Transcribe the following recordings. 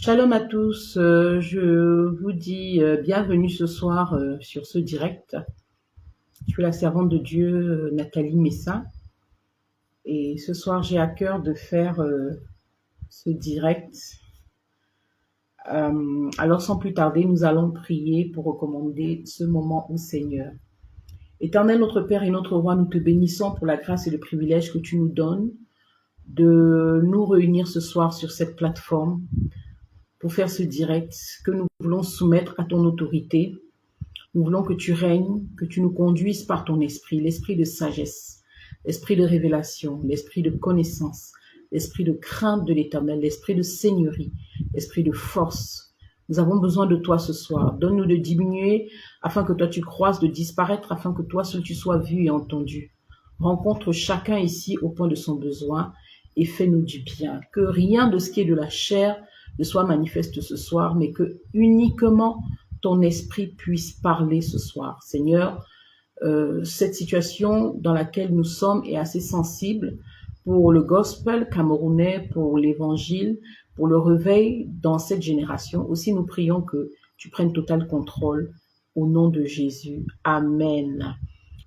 Shalom à tous, je vous dis bienvenue ce soir sur ce direct. Je suis la servante de Dieu, Nathalie Messa, et ce soir j'ai à cœur de faire ce direct. Alors sans plus tarder, nous allons prier pour recommander ce moment au Seigneur. Éternel notre Père et notre Roi, nous te bénissons pour la grâce et le privilège que tu nous donnes de nous réunir ce soir sur cette plateforme pour faire ce direct que nous voulons soumettre à ton autorité. Nous voulons que tu règnes, que tu nous conduises par ton esprit, l'esprit de sagesse, l'esprit de révélation, l'esprit de connaissance, l'esprit de crainte de l'éternel, l'esprit de seigneurie, l'esprit de force. Nous avons besoin de toi ce soir. Donne-nous de diminuer afin que toi tu croisses, de disparaître afin que toi seul tu sois vu et entendu. Rencontre chacun ici au point de son besoin et fais-nous du bien. Que rien de ce qui est de la chair ne soit manifeste ce soir, mais que uniquement ton esprit puisse parler ce soir. Seigneur, cette situation dans laquelle nous sommes est assez sensible pour le gospel camerounais, pour l'évangile, pour le réveil dans cette génération. Aussi, nous prions que tu prennes total contrôle au nom de Jésus. Amen.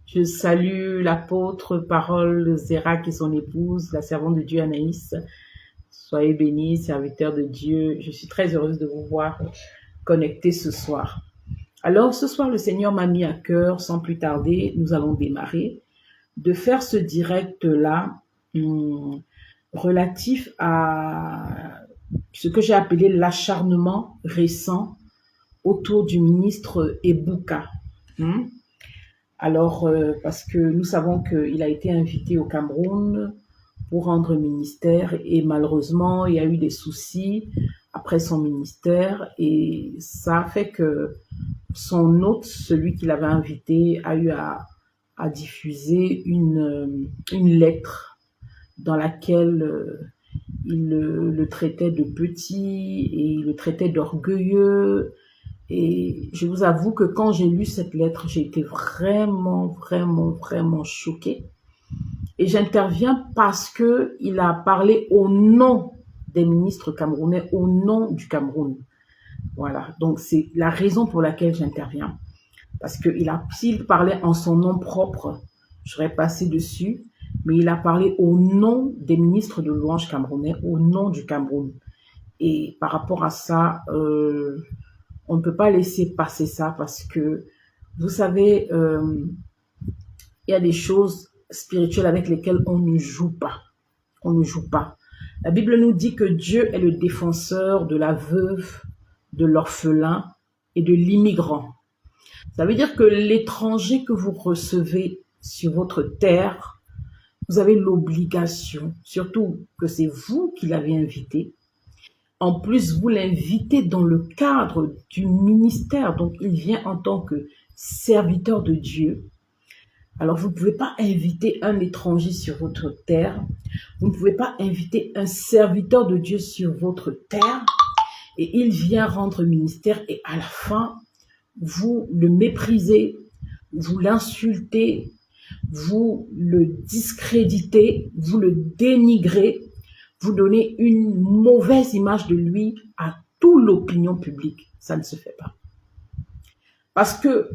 Je salue l'apôtre Parole Zérak et son épouse, la servante de Dieu Anaïs. Soyez bénis, serviteurs de Dieu. Je suis très heureuse de vous voir connectés ce soir. Alors, ce soir, le Seigneur m'a mis à cœur, sans plus tarder, nous allons démarrer, de faire ce direct-là relatif à ce que j'ai appelé l'acharnement récent autour du ministre Ebouka. Alors, parce que nous savons qu'il a été invité au Cameroun pour rendre ministère et malheureusement, il y a eu des soucis après son ministère et ça a fait que son hôte, celui qui l'avait invité, a eu à diffuser une lettre dans laquelle il le traitait de petit et il le traitait d'orgueilleux. Et je vous avoue que quand j'ai lu cette lettre, j'ai été vraiment choquée. Et j'interviens parce qu'il a parlé au nom des ministres camerounais, au nom du Cameroun. Voilà, donc c'est la raison pour laquelle j'interviens. Parce s'il parlait en son nom propre, je serais passé dessus, mais il a parlé au nom des ministres de louange camerounais, au nom du Cameroun. Et par rapport à ça, on ne peut pas laisser passer ça parce que, vous savez, il y a des choses spirituelles avec lesquelles on ne joue pas. On ne joue pas. La Bible nous dit que Dieu est le défenseur de la veuve, de l'orphelin et de l'immigrant. Ça veut dire que l'étranger que vous recevez sur votre terre, vous avez l'obligation, surtout que c'est vous qui l'avez invité. En plus, vous l'invitez dans le cadre du ministère, donc il vient en tant que serviteur de Dieu. Alors, vous ne pouvez pas inviter un étranger sur votre terre. Vous ne pouvez pas inviter un serviteur de Dieu sur votre terre. Et il vient rendre ministère et à la fin, vous le méprisez, vous l'insultez, vous le discréditez, vous le dénigrez, vous donnez une mauvaise image de lui à toute l'opinion publique. Ça ne se fait pas. Parce que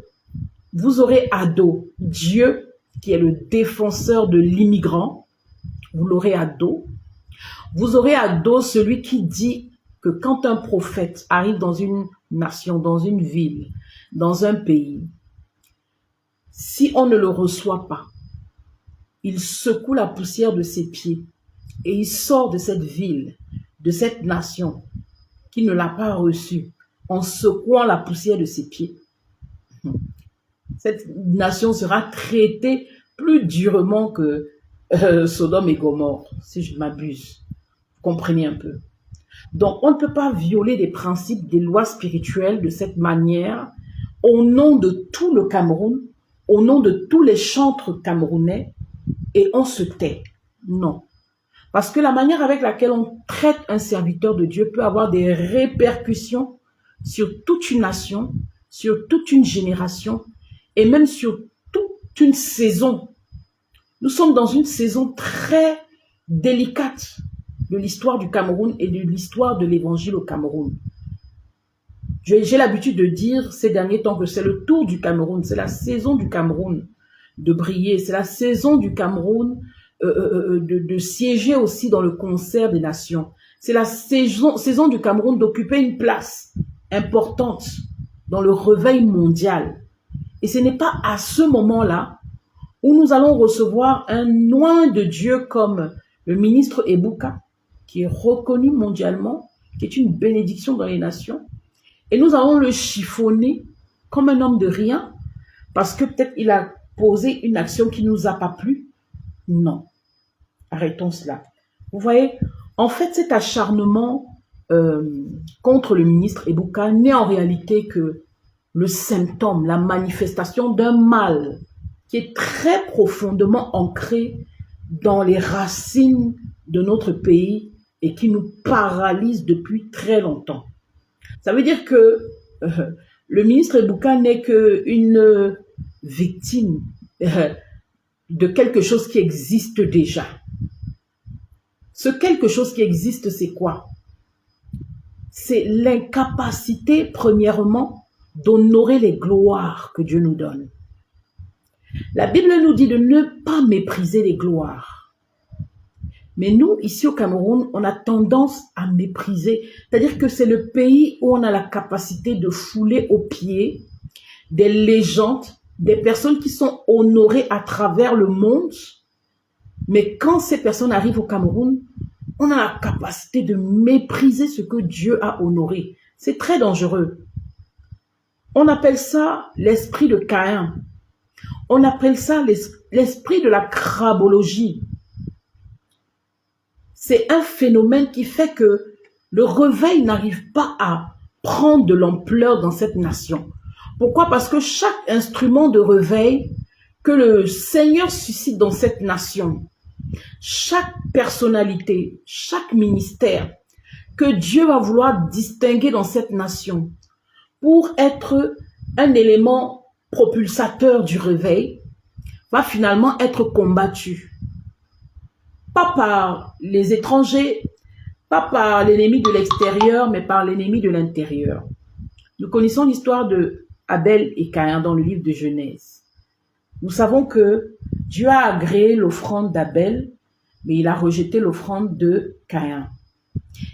vous aurez à dos Dieu, qui est le défenseur de l'immigrant. Vous l'aurez à dos. Vous aurez à dos celui qui dit que quand un prophète arrive dans une nation, dans une ville, dans un pays, si on ne le reçoit pas, il secoue la poussière de ses pieds et il sort de cette ville, de cette nation qui ne l'a pas reçu, en secouant la poussière de ses pieds. Cette nation sera traitée plus durement que Sodome et Gomorrhe, si je m'abuse. Comprenez un peu. Donc, on ne peut pas violer les principes des lois spirituelles de cette manière au nom de tout le Cameroun, au nom de tous les chantres camerounais, et on se tait. Non. Parce que la manière avec laquelle on traite un serviteur de Dieu peut avoir des répercussions sur toute une nation, sur toute une génération, et même sur toute une saison. Nous sommes dans une saison très délicate. de l'histoire du Cameroun et de l'histoire de l'évangile au Cameroun. J'ai l'habitude de dire ces derniers temps que c'est le tour du Cameroun, c'est la saison du Cameroun de briller, c'est la saison du Cameroun de siéger aussi dans le concert des nations. C'est la saison du Cameroun d'occuper une place importante dans le réveil mondial. Et ce n'est pas à ce moment-là où nous allons recevoir un oint de Dieu comme le ministre Ebouka, qui est reconnu mondialement, qui est une bénédiction dans les nations. Et nous allons le chiffonner comme un homme de rien, parce que peut-être il a posé une action qui ne nous a pas plu. Non. Arrêtons cela. Vous voyez, en fait, cet acharnement contre le ministre Ebouka n'est en réalité que le symptôme, la manifestation d'un mal qui est très profondément ancré dans les racines de notre pays et qui nous paralyse depuis très longtemps. Ça veut dire que le ministre Ebouka n'est qu'une victime de quelque chose qui existe déjà. Ce quelque chose qui existe, c'est quoi? C'est l'incapacité, premièrement, d'honorer les gloires que Dieu nous donne. La Bible nous dit de ne pas mépriser les gloires. Mais nous, ici au Cameroun, on a tendance à mépriser. C'est-à-dire que c'est le pays où on a la capacité de fouler aux pieds des légendes, des personnes qui sont honorées à travers le monde. Mais quand ces personnes arrivent au Cameroun, on a la capacité de mépriser ce que Dieu a honoré. C'est très dangereux. On appelle ça l'esprit de Caïn. On appelle ça l'esprit de la crabologie. C'est un phénomène qui fait que le réveil n'arrive pas à prendre de l'ampleur dans cette nation. Pourquoi? Parce que chaque instrument de réveil que le Seigneur suscite dans cette nation, chaque personnalité, chaque ministère que Dieu va vouloir distinguer dans cette nation pour être un élément propulsateur du réveil, va finalement être combattu. Pas par les étrangers, pas par l'ennemi de l'extérieur, mais par l'ennemi de l'intérieur. Nous connaissons l'histoire de Abel et Caïn dans le livre de Genèse. Nous savons que Dieu a agréé l'offrande d'Abel, mais il a rejeté l'offrande de Caïn.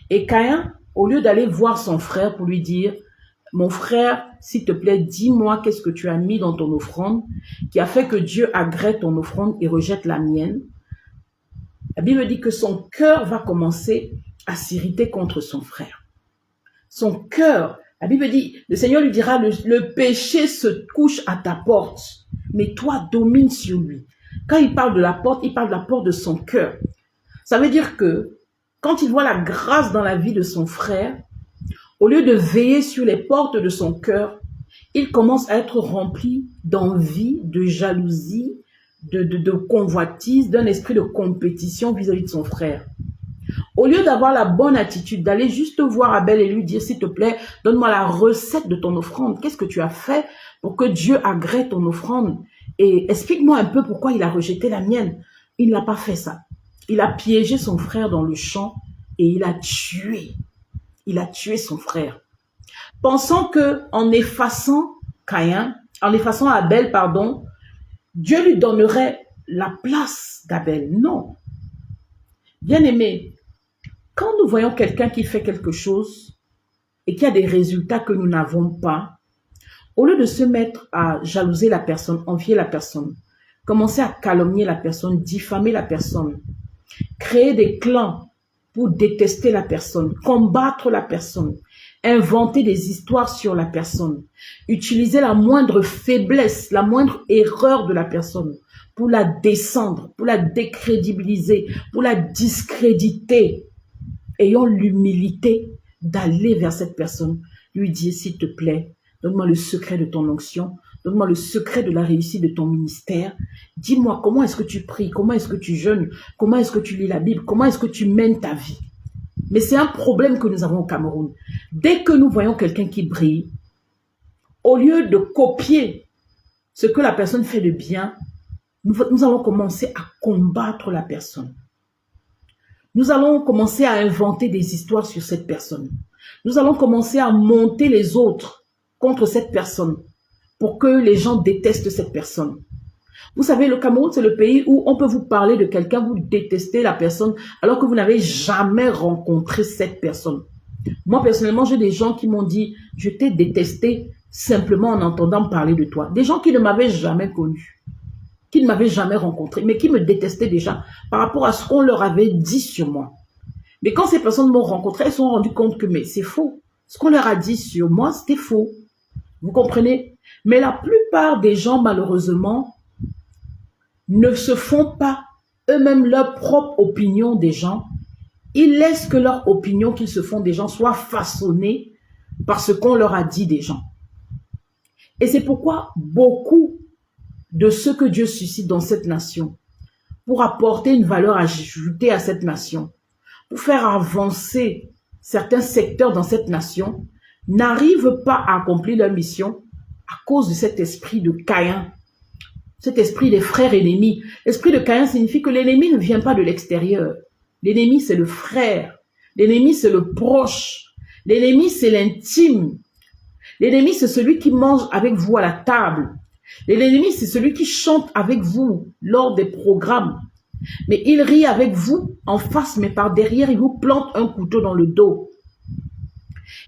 Et Caïn, au lieu d'aller voir son frère pour lui dire « Mon frère, s'il te plaît, dis-moi qu'est-ce que tu as mis dans ton offrande qui a fait que Dieu agrée ton offrande et rejette la mienne ?» La Bible dit que son cœur va commencer à s'irriter contre son frère. Son cœur, la Bible dit, le Seigneur lui dira, le péché se couche à ta porte, mais toi domine sur lui. Quand il parle de la porte, il parle de la porte de son cœur. Ça veut dire que quand il voit la grâce dans la vie de son frère, au lieu de veiller sur les portes de son cœur, il commence à être rempli d'envie, de jalousie, de convoitise, d'un esprit de compétition vis-à-vis de son frère. Au lieu d'avoir la bonne attitude, d'aller juste voir Abel et lui dire, s'il te plaît, donne-moi la recette de ton offrande. Qu'est-ce que tu as fait pour que Dieu agrée ton offrande? Et explique-moi un peu pourquoi il a rejeté la mienne. Il n'a pas fait ça. Il a piégé son frère dans le champ et il a tué. Il a tué son frère. Pensant que en effaçant Abel, pardon, Dieu lui donnerait la place d'Abel. Non. Bien-aimé, quand nous voyons quelqu'un qui fait quelque chose et qui a des résultats que nous n'avons pas, au lieu de se mettre à jalouser la personne, envier la personne, commencer à calomnier la personne, diffamer la personne, créer des clans pour détester la personne, combattre la personne, inventer des histoires sur la personne, utiliser la moindre faiblesse, la moindre erreur de la personne pour la descendre, pour la décrédibiliser, pour la discréditer. Ayons l'humilité d'aller vers cette personne, lui dire, s'il te plaît, donne-moi le secret de ton onction, donne-moi le secret de la réussite de ton ministère. Dis-moi, comment est-ce que tu pries, comment est-ce que tu jeûnes, comment est-ce que tu lis la Bible, comment est-ce que tu mènes ta vie. Mais c'est un problème que nous avons au Cameroun. Dès que nous voyons quelqu'un qui brille, au lieu de copier ce que la personne fait de bien, nous allons commencer à combattre la personne. Nous allons commencer à inventer des histoires sur cette personne. Nous allons commencer à monter les autres contre cette personne pour que les gens détestent cette personne. Vous savez, le Cameroun, c'est le pays où on peut vous parler de quelqu'un, vous détestez la personne, alors que vous n'avez jamais rencontré cette personne. Moi, personnellement, j'ai des gens qui m'ont dit, je t'ai détesté simplement en entendant parler de toi. Des gens qui ne m'avaient jamais connu, qui ne m'avaient jamais rencontré, mais qui me détestaient déjà par rapport à ce qu'on leur avait dit sur moi. Mais quand ces personnes m'ont rencontré, elles se sont rendues compte que mais c'est faux. Ce qu'on leur a dit sur moi, c'était faux. Vous comprenez? Mais la plupart des gens, malheureusement, ne se font pas eux-mêmes leur propre opinion des gens. Ils laissent que leur opinion qu'ils se font des gens soit façonnée par ce qu'on leur a dit des gens. Et c'est pourquoi beaucoup de ce que Dieu suscite dans cette nation, pour apporter une valeur ajoutée à cette nation, pour faire avancer certains secteurs dans cette nation, n'arrivent pas à accomplir leur mission à cause de cet esprit de Caïn, cet esprit des frères ennemis. L'esprit de Caïn signifie que l'ennemi ne vient pas de l'extérieur. L'ennemi, c'est le frère. L'ennemi, c'est le proche. L'ennemi, c'est l'intime. L'ennemi, c'est celui qui mange avec vous à la table. L'ennemi, c'est celui qui chante avec vous lors des programmes. Mais il rit avec vous en face, mais par derrière, il vous plante un couteau dans le dos.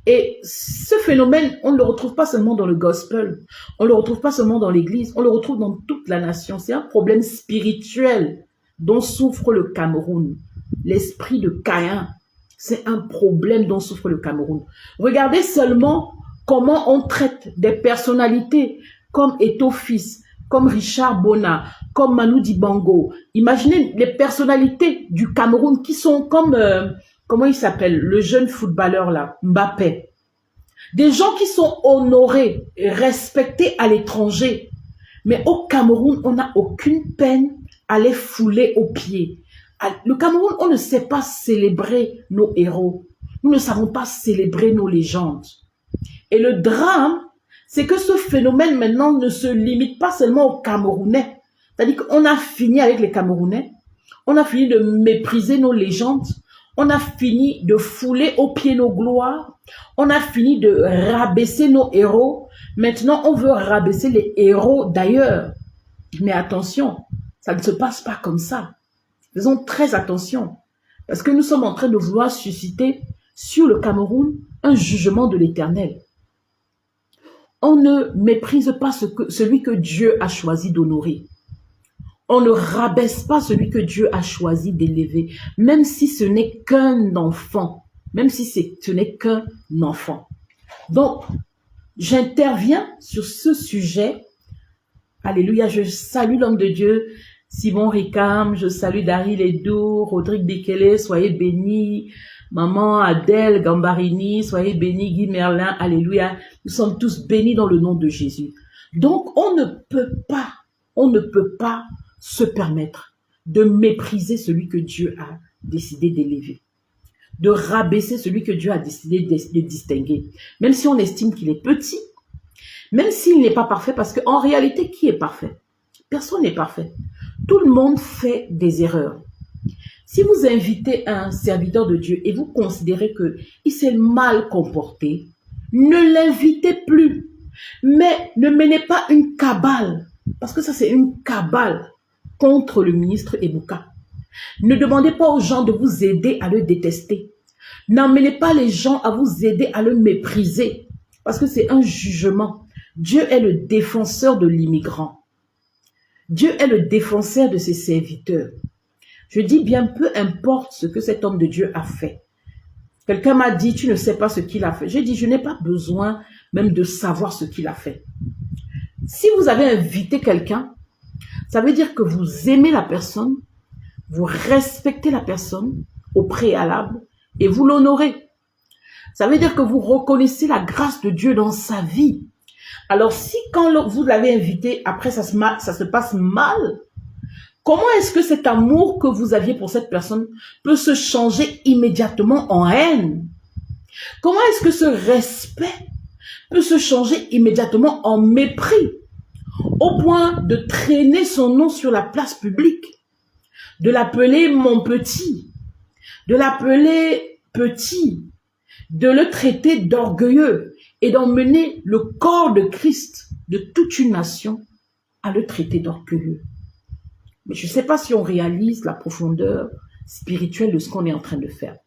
Et ce phénomène, on ne le retrouve pas seulement dans le gospel, on ne le retrouve pas seulement dans l'église, on le retrouve dans toute la nation. C'est un problème spirituel dont souffre le Cameroun. L'esprit de Caïn, c'est un problème dont souffre le Cameroun. Regardez seulement comment on traite des personnalités comme Eto'o-Fils, comme Richard Bona, comme Manu Dibango. Imaginez les personnalités du Cameroun qui sont comme, comment il s'appelle, le jeune footballeur là, Mbappé. Des gens qui sont honorés, respectés à l'étranger. Mais au Cameroun, on n'a aucune peine à les fouler aux pieds. Le Cameroun, on ne sait pas célébrer nos héros. Nous ne savons pas célébrer nos légendes. Et le drame, c'est que ce phénomène maintenant ne se limite pas seulement aux Camerounais. C'est-à-dire qu'on a fini avec les Camerounais, on a fini de mépriser nos légendes, on a fini de fouler aux pieds nos gloires, on a fini de rabaisser nos héros. Maintenant, on veut rabaisser les héros d'ailleurs. Mais attention, ça ne se passe pas comme ça. Faisons très attention, parce que nous sommes en train de vouloir susciter sur le Cameroun un jugement de l'Éternel. On ne méprise pas celui que Dieu a choisi d'honorer. On ne rabaisse pas celui que Dieu a choisi d'élever, même si ce n'est qu'un enfant, même si ce n'est qu'un enfant. Donc, j'interviens sur ce sujet. Alléluia, je salue l'homme de Dieu, Simon Ricam, je salue Daryl Edou, Rodrigue Bekele, soyez bénis. Maman Adèle Gambarini, soyez bénis. Guy Merlin, alléluia. Nous sommes tous bénis dans le nom de Jésus. Donc, on ne peut pas se permettre de mépriser celui que Dieu a décidé d'élever, de rabaisser celui que Dieu a décidé de distinguer, même si on estime qu'il est petit, même s'il n'est pas parfait, parce qu'en réalité, qui est parfait? Personne n'est parfait. Tout le monde fait des erreurs. Si vous invitez un serviteur de Dieu et vous considérez qu'il s'est mal comporté, ne l'invitez plus. Mais ne menez pas une cabale, parce que ça c'est une cabale contre le ministre Ebouka. Ne demandez pas aux gens de vous aider à le détester. N'emmenez pas les gens à vous aider à le mépriser, parce que c'est un jugement. Dieu est le défenseur de l'immigrant. Dieu est le défenseur de ses serviteurs. Je dis bien, peu importe ce que cet homme de Dieu a fait. Quelqu'un m'a dit, tu ne sais pas ce qu'il a fait. J'ai dit, je n'ai pas besoin même de savoir ce qu'il a fait. Si vous avez invité quelqu'un, ça veut dire que vous aimez la personne, vous respectez la personne au préalable et vous l'honorez. Ça veut dire que vous reconnaissez la grâce de Dieu dans sa vie. Alors si quand vous l'avez invité, après ça se passe mal, comment est-ce que cet amour que vous aviez pour cette personne peut se changer immédiatement en haine? Comment est-ce que ce respect peut se changer immédiatement en mépris, au point de traîner son nom sur la place publique, de l'appeler mon petit, de l'appeler petit, de le traiter d'orgueilleux et d'emmener le corps de Christ de toute une nation à le traiter d'orgueilleux. Mais je ne sais pas si on réalise la profondeur spirituelle de ce qu'on est en train de faire.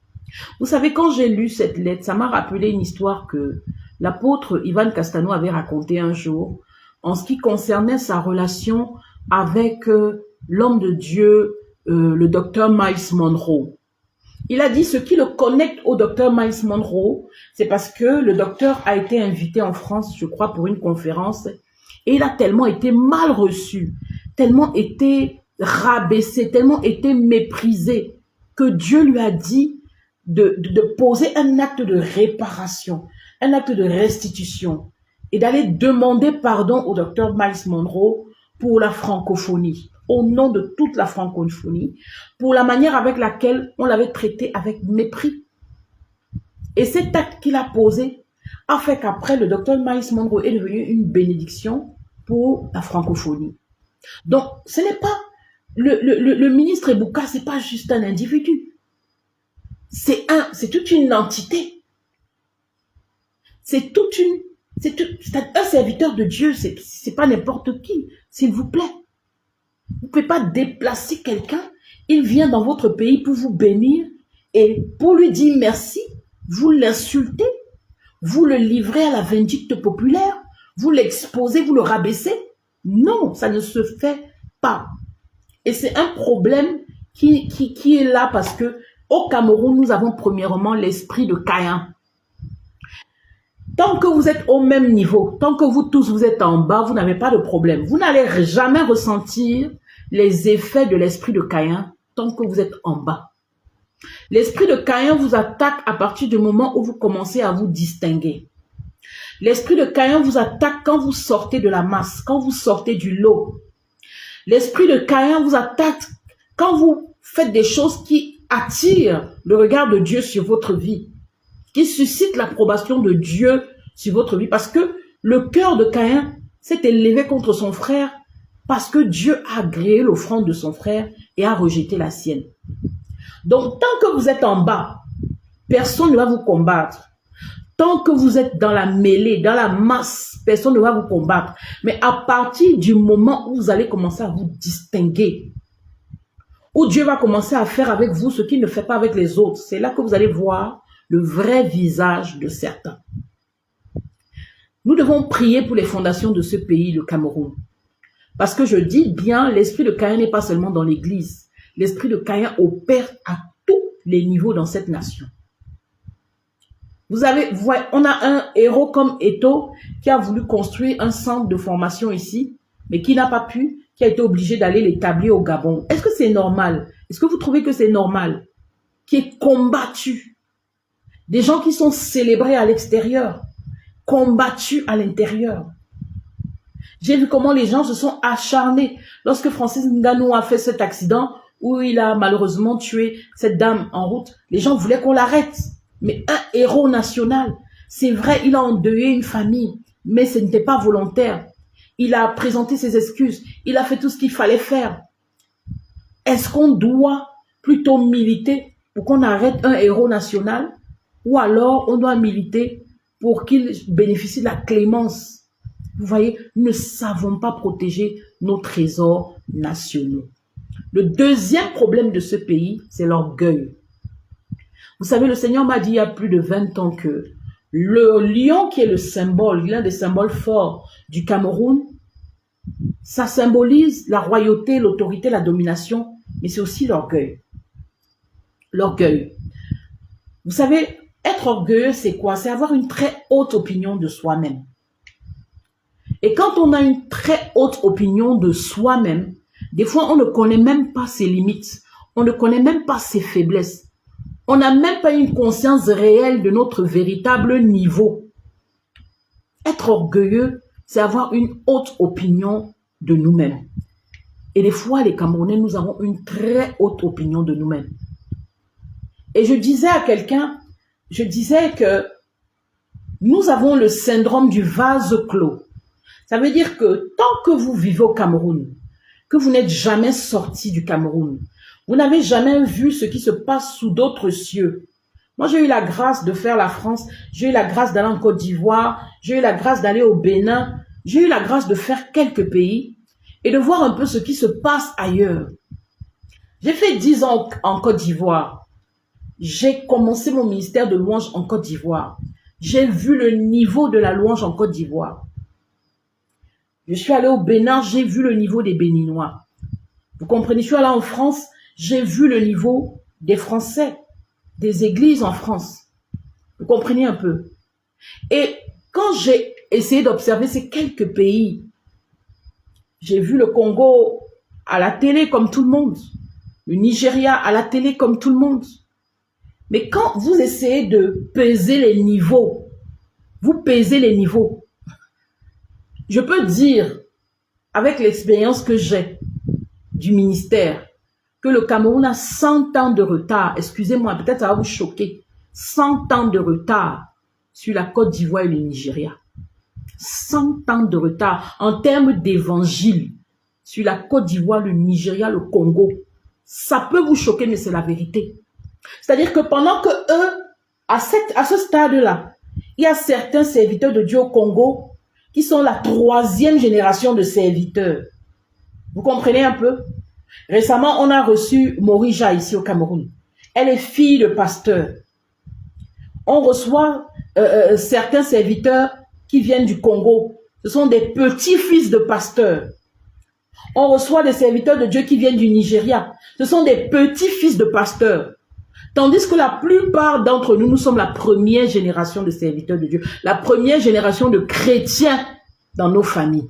Vous savez, quand j'ai lu cette lettre, ça m'a rappelé une histoire que l'apôtre Ivan Castano avait racontée un jour en ce qui concernait sa relation avec l'homme de Dieu, le docteur Miles Monroe. Il a dit ce qui le connecte au docteur Miles Monroe, c'est parce que le docteur a été invité en France, je crois, pour une conférence, et il a tellement été mal reçu, tellement été rabaissé, tellement été méprisé, que Dieu lui a dit de poser un acte de réparation, un acte de restitution, et d'aller demander pardon au docteur Miles Monroe pour la francophonie, au nom de toute la francophonie, pour la manière avec laquelle on l'avait traité avec mépris. Et cet acte qu'il a posé a fait qu'après, le docteur Miles Monroe est devenu une bénédiction pour la francophonie. Donc, ce n'est pas, le ministre Ebouka, ce n'est pas juste un individu. C'est toute une entité. C'est un serviteur de Dieu, c'est pas n'importe qui, s'il vous plaît. Vous ne pouvez pas déplacer quelqu'un, il vient dans votre pays pour vous bénir et pour lui dire merci, vous l'insultez, vous le livrez à la vindicte populaire, vous l'exposez, vous le rabaissez. Non, ça ne se fait pas. Et c'est un problème qui est là parce que au Cameroun, nous avons premièrement l'esprit de Caïn. Tant que vous êtes au même niveau, tant que vous tous vous êtes en bas, vous n'avez pas de problème. Vous n'allez jamais ressentir les effets de l'esprit de Caïn tant que vous êtes en bas. L'esprit de Caïn vous attaque à partir du moment où vous commencez à vous distinguer. L'esprit de Caïn vous attaque quand vous sortez de la masse, quand vous sortez du lot. L'esprit de Caïn vous attaque quand vous faites des choses qui attirent le regard de Dieu sur votre vie, qui suscitent l'approbation de Dieu sur votre vie. Parce que le cœur de Caïn s'est élevé contre son frère parce que Dieu a agréé l'offrande de son frère et a rejeté la sienne. Donc, tant que vous êtes en bas, personne ne va vous combattre. Tant que vous êtes dans la mêlée, dans la masse, personne ne va vous combattre. Mais à partir du moment où vous allez commencer à vous distinguer, où Dieu va commencer à faire avec vous ce qu'il ne fait pas avec les autres, c'est là que vous allez voir le vrai visage de certains. Nous devons prier pour les fondations de ce pays, le Cameroun. Parce que je dis bien, l'esprit de Caïn n'est pas seulement dans l'église. L'esprit de Caïn opère à tous les niveaux dans cette nation. Vous voyez, on a un héros comme Eto'o qui a voulu construire un centre de formation ici, mais qui n'a pas pu, qui a été obligé d'aller l'établir au Gabon. Est-ce que c'est normal? Est-ce que vous trouvez que c'est normal? Qui est combattu. Des gens qui sont célébrés à l'extérieur, combattus à l'intérieur. J'ai vu comment les gens se sont acharnés. Lorsque Francis Ngannou a fait cet accident, où il a malheureusement tué cette dame en route, les gens voulaient qu'on l'arrête. Mais un héros national, c'est vrai, il a endeuillé une famille, mais ce n'était pas volontaire. Il a présenté ses excuses, il a fait tout ce qu'il fallait faire. Est-ce qu'on doit plutôt militer pour qu'on arrête un héros national, ou alors on doit militer pour qu'il bénéficie de la clémence? Vous voyez, nous ne savons pas protéger nos trésors nationaux. Le deuxième problème de ce pays, c'est l'orgueil. Vous savez, le Seigneur m'a dit il y a plus de 20 ans que le lion qui est le symbole, l'un des symboles forts du Cameroun, ça symbolise la royauté, l'autorité, la domination, mais c'est aussi l'orgueil. L'orgueil. Vous savez, être orgueilleux, c'est quoi? C'est avoir une très haute opinion de soi-même. Et quand on a une très haute opinion de soi-même, des fois, on ne connaît même pas ses limites. On ne connaît même pas ses faiblesses. On n'a même pas une conscience réelle de notre véritable niveau. Être orgueilleux, c'est avoir une haute opinion de nous-mêmes. Et des fois, les Camerounais, nous avons une très haute opinion de nous-mêmes. Et je disais à quelqu'un, je disais que nous avons le syndrome du vase clos. Ça veut dire que tant que vous vivez au Cameroun, que vous n'êtes jamais sorti du Cameroun, Vous n'avez jamais vu ce qui se passe sous d'autres cieux. Moi, j'ai eu la grâce de faire la France, j'ai eu la grâce d'aller en Côte d'Ivoire, j'ai eu la grâce d'aller au Bénin, j'ai eu la grâce de faire quelques pays et de voir un peu ce qui se passe ailleurs. J'ai fait 10 ans en Côte d'Ivoire. J'ai commencé mon ministère de louange en Côte d'Ivoire. J'ai vu le niveau de la louange en Côte d'Ivoire. Je suis allé au Bénin, j'ai vu le niveau des Béninois. Vous comprenez, je suis allé en France, j'ai vu le niveau des Français, des églises en France. Vous comprenez un peu. Et quand j'ai essayé d'observer ces quelques pays, j'ai vu le Congo à la télé comme tout le monde, le Nigeria à la télé comme tout le monde. Mais quand vous essayez de peser les niveaux, vous pesez les niveaux. Je peux dire, avec l'expérience que j'ai du ministère, que le Cameroun a 100 ans de retard. Excusez-moi, peut-être ça va vous choquer. 100 ans de retard sur la Côte d'Ivoire et le Nigeria. 100 ans de retard en termes d'évangile sur la Côte d'Ivoire, le Nigeria, le Congo. Ça peut vous choquer, mais c'est la vérité. C'est-à-dire que pendant que eux, à ce stade-là, il y a certains serviteurs de Dieu au Congo qui sont la 3e génération de serviteurs. Vous comprenez un peu? Récemment, on a reçu Morija ici au Cameroun. Elle est fille de pasteur. On reçoit certains serviteurs qui viennent du Congo. Ce sont des petits-fils de pasteurs. On reçoit des serviteurs de Dieu qui viennent du Nigeria. Ce sont des petits-fils de pasteurs. Tandis que la plupart d'entre nous, nous sommes la première génération de serviteurs de Dieu, la première génération de chrétiens dans nos familles.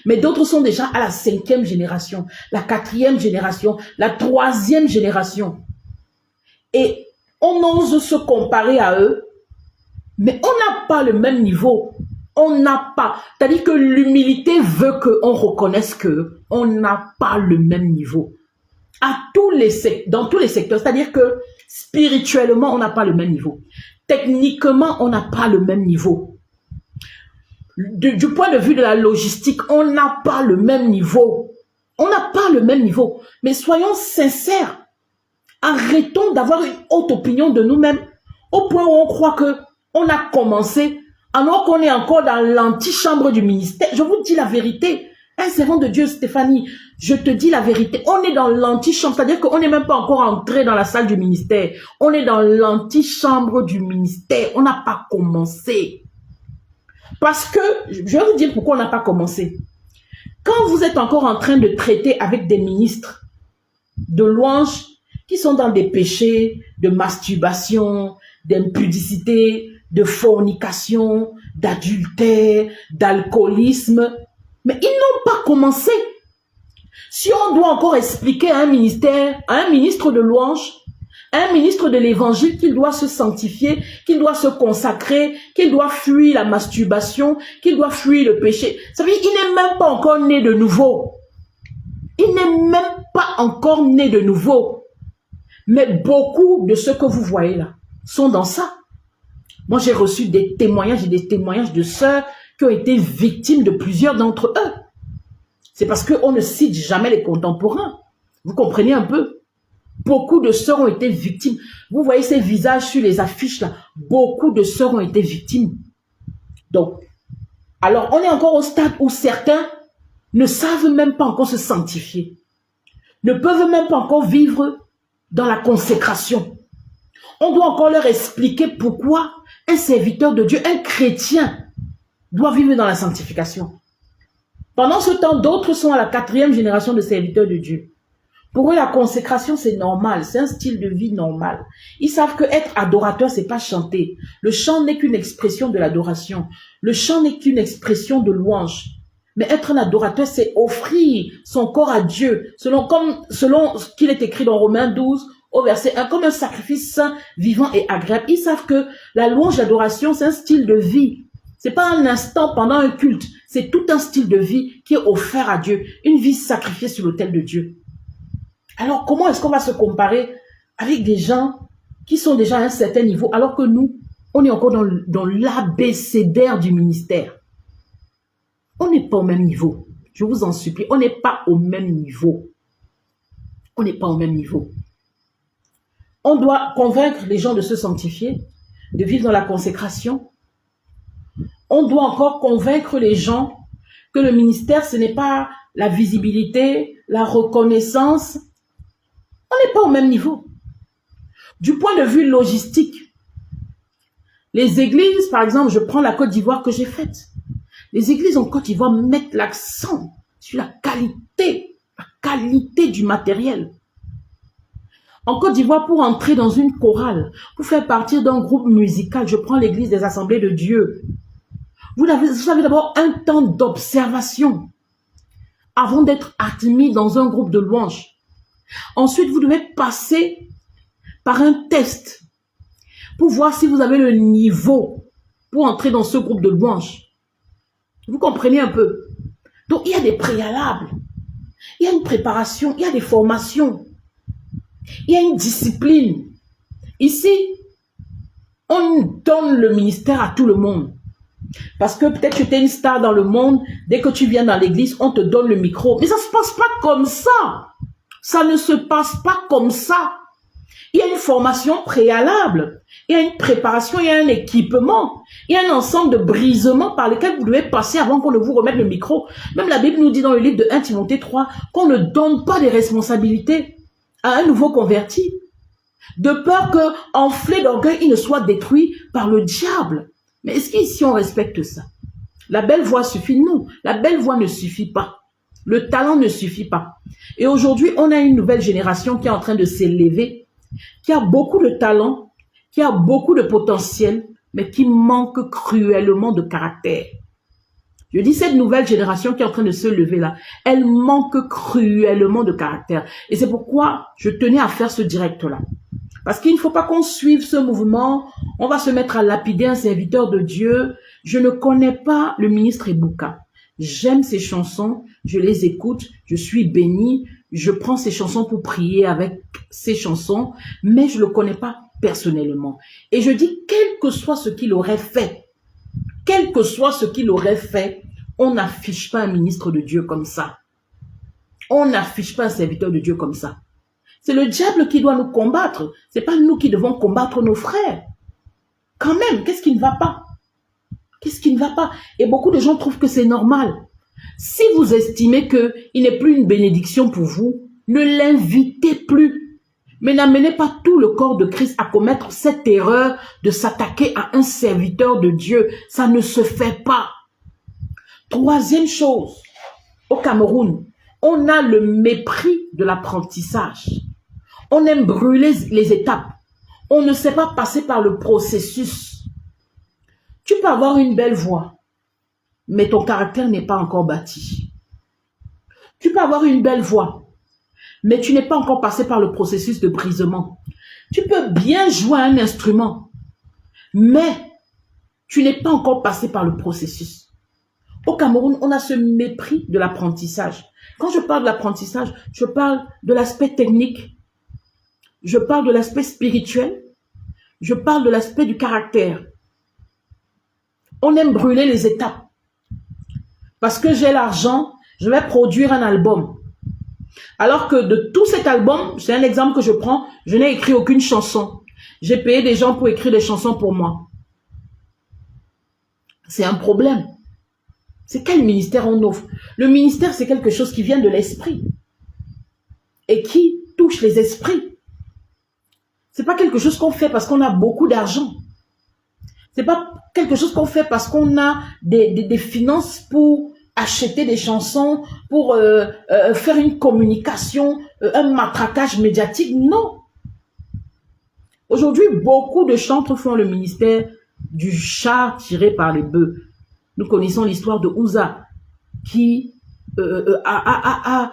Mais d'autres sont déjà à la 5e génération, la 4e génération, la 3e génération. Et on ose se comparer à eux, mais on n'a pas le même niveau. On n'a pas. C'est-à-dire que l'humilité veut qu'on reconnaisse qu'on n'a pas le même niveau. Dans tous les secteurs. C'est-à-dire que spirituellement, on n'a pas le même niveau. Techniquement, on n'a pas le même niveau. Du point de vue de la logistique, on n'a pas le même niveau. On n'a pas le même niveau. Mais soyons sincères. Arrêtons d'avoir une haute opinion de nous-mêmes au point où on croit qu'on a commencé alors qu'on est encore dans l'antichambre du ministère. Je vous dis la vérité. Un servant de Dieu, Stéphanie, je te dis la vérité. On est dans l'antichambre, c'est-à-dire qu'on n'est même pas encore entré dans la salle du ministère. On est dans l'antichambre du ministère. On n'a pas commencé. Parce que, je vais vous dire pourquoi on n'a pas commencé. Quand vous êtes encore en train de traiter avec des ministres de louange qui sont dans des péchés de masturbation, d'impudicité, de fornication, d'adultère, d'alcoolisme, mais ils n'ont pas commencé. Si on doit encore expliquer à un ministère, à un ministre de louange, à un ministre de l'évangile qu'il doit se sanctifier, qu'il doit se consacrer, qu'il doit fuir la masturbation, qu'il doit fuir le péché, ça veut dire qu'il n'est même pas encore né de nouveau. Il n'est même pas encore né de nouveau. Mais beaucoup de ceux que vous voyez là sont dans ça. Moi, j'ai reçu des témoignages et des témoignages de sœurs qui ont été victimes de plusieurs d'entre eux. C'est parce qu'on ne cite jamais les contemporains. Vous comprenez un peu? Beaucoup de sœurs ont été victimes. Vous voyez ces visages sur les affiches là. Beaucoup de sœurs ont été victimes. Donc, alors on est encore au stade où certains ne savent même pas encore se sanctifier. Ne peuvent même pas encore vivre dans la consécration. On doit encore leur expliquer pourquoi un serviteur de Dieu, un chrétien, doit vivre dans la sanctification. Pendant ce temps, d'autres sont à la 4e génération de serviteurs de Dieu. Pour eux, la consécration, c'est normal. C'est un style de vie normal. Ils savent que être adorateur, c'est pas chanter. Le chant n'est qu'une expression de l'adoration. Le chant n'est qu'une expression de louange. Mais être un adorateur, c'est offrir son corps à Dieu, selon ce qu'il est écrit dans Romains 12, au verset 1, comme un sacrifice saint, vivant et agréable. Ils savent que la louange d'adoration, c'est un style de vie. C'est pas un instant pendant un culte. C'est tout un style de vie qui est offert à Dieu. Une vie sacrifiée sur l'autel de Dieu. Alors, comment est-ce qu'on va se comparer avec des gens qui sont déjà à un certain niveau, alors que nous, on est encore dans l'abécédaire du ministère? On n'est pas au même niveau. Je vous en supplie, on n'est pas au même niveau. On n'est pas au même niveau. On doit convaincre les gens de se sanctifier, de vivre dans la consécration. On doit encore convaincre les gens que le ministère, ce n'est pas la visibilité, la reconnaissance. On n'est pas au même niveau. Du point de vue logistique, les églises, par exemple, je prends la Côte d'Ivoire que j'ai faite. Les églises en Côte d'Ivoire mettent l'accent sur la qualité du matériel. En Côte d'Ivoire, pour entrer dans une chorale, pour faire partie d'un groupe musical, je prends l'église des Assemblées de Dieu. Vous avez d'abord un temps d'observation avant d'être admis dans un groupe de louanges. Ensuite, vous devez passer par un test pour voir si vous avez le niveau pour entrer dans ce groupe de louanges. Vous comprenez un peu? Donc, il y a des préalables, il y a une préparation, il y a des formations, il y a une discipline. Ici, on donne le ministère à tout le monde. Parce que peut-être que tu es une star dans le monde, dès que tu viens dans l'église, on te donne le micro. Mais ça ne se passe pas comme ça. Ça ne se passe pas comme ça. Il y a une formation préalable, il y a une préparation, il y a un équipement, il y a un ensemble de brisements par lesquels vous devez passer avant qu'on ne vous remette le micro. Même la Bible nous dit dans le livre de 1 Timothée 3 qu'on ne donne pas des responsabilités à un nouveau converti, de peur que, enflé d'orgueil, il ne soit détruit par le diable. Mais est-ce qu'ici on respecte ça? La belle voix suffit? Non, la belle voix ne suffit pas. Le talent ne suffit pas. Et aujourd'hui, on a une nouvelle génération qui est en train de s'élever, qui a beaucoup de talent, qui a beaucoup de potentiel, mais qui manque cruellement de caractère. Je dis cette nouvelle génération qui est en train de se lever là, elle manque cruellement de caractère. Et c'est pourquoi je tenais à faire ce direct-là. Parce qu'il ne faut pas qu'on suive ce mouvement, on va se mettre à lapider un serviteur de Dieu. Je ne connais pas le ministre Ebouka. J'aime ses chansons, je les écoute, je suis béni, je prends ses chansons pour prier avec ses chansons, mais je ne le connais pas personnellement. Et je dis, quel que soit ce qu'il aurait fait, on n'affiche pas un ministre de Dieu comme ça. On n'affiche pas un serviteur de Dieu comme ça. C'est le diable qui doit nous combattre. Ce n'est pas nous qui devons combattre nos frères. Quand même, qu'est-ce qui ne va pas? Qu'est-ce qui ne va pas? Et beaucoup de gens trouvent que c'est normal. Si vous estimez qu'il n'est plus une bénédiction pour vous, ne l'invitez plus. Mais n'amenez pas tout le corps de Christ à commettre cette erreur de s'attaquer à un serviteur de Dieu. Ça ne se fait pas. Troisième chose, au Cameroun, on a le mépris de l'apprentissage. On aime brûler les étapes. On ne sait pas passer par le processus. Tu peux avoir une belle voix, mais ton caractère n'est pas encore bâti. Tu peux avoir une belle voix, mais tu n'es pas encore passé par le processus de brisement. Tu peux bien jouer un instrument, mais tu n'es pas encore passé par le processus. Au Cameroun, on a ce mépris de l'apprentissage. Quand je parle de l'apprentissage, je parle de l'aspect technique, je parle de l'aspect spirituel, je parle de l'aspect du caractère. On aime brûler les étapes. Parce que j'ai l'argent, je vais produire un album. Alors que de tout cet album, c'est un exemple que je prends, je n'ai écrit aucune chanson. J'ai payé des gens pour écrire des chansons pour moi. C'est un problème. C'est quel ministère on offre? Le ministère, c'est quelque chose qui vient de l'esprit et qui touche les esprits. C'est pas quelque chose qu'on fait parce qu'on a beaucoup d'argent. C'est pas quelque chose qu'on fait parce qu'on a des finances pour acheter des chansons, pour faire une communication, un matraquage médiatique. Non. Aujourd'hui, beaucoup de chantres font le ministère du char tiré par les bœufs. Nous connaissons l'histoire de Uza qui a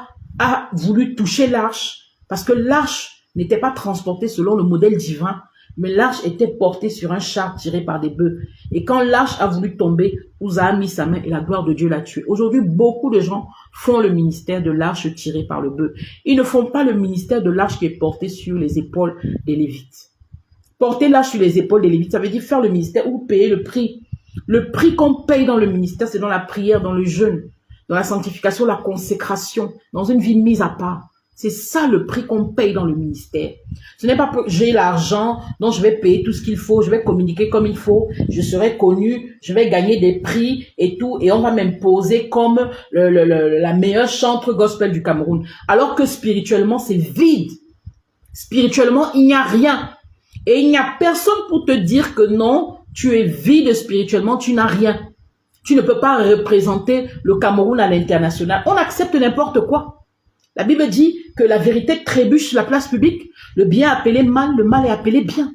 voulu toucher l'arche parce que l'arche n'était pas transportée selon le modèle divin, mais l'arche était portée sur un char tiré par des bœufs. Et quand l'arche a voulu tomber, Uza a mis sa main et la gloire de Dieu l'a tué. Aujourd'hui, beaucoup de gens font le ministère de l'arche tirée par le bœuf. Ils ne font pas le ministère de l'arche qui est porté sur les épaules des Lévites. Porter l'arche sur les épaules des Lévites, ça veut dire faire le ministère ou payer le prix. Le prix qu'on paye dans le ministère, c'est dans la prière, dans le jeûne, dans la sanctification, la consécration, dans une vie mise à part. C'est ça le prix qu'on paye dans le ministère. Ce n'est pas que j'ai l'argent, donc je vais payer tout ce qu'il faut, je vais communiquer comme il faut, je serai connu, je vais gagner des prix et tout, et on va m'imposer comme la meilleure chantre gospel du Cameroun. Alors que spirituellement, c'est vide. Spirituellement, il n'y a rien. Et il n'y a personne pour te dire que non, tu es vide spirituellement, tu n'as rien. Tu ne peux pas représenter le Cameroun à l'international. On accepte n'importe quoi. La Bible dit que la vérité trébuche sur la place publique. Le bien est appelé mal, le mal est appelé bien.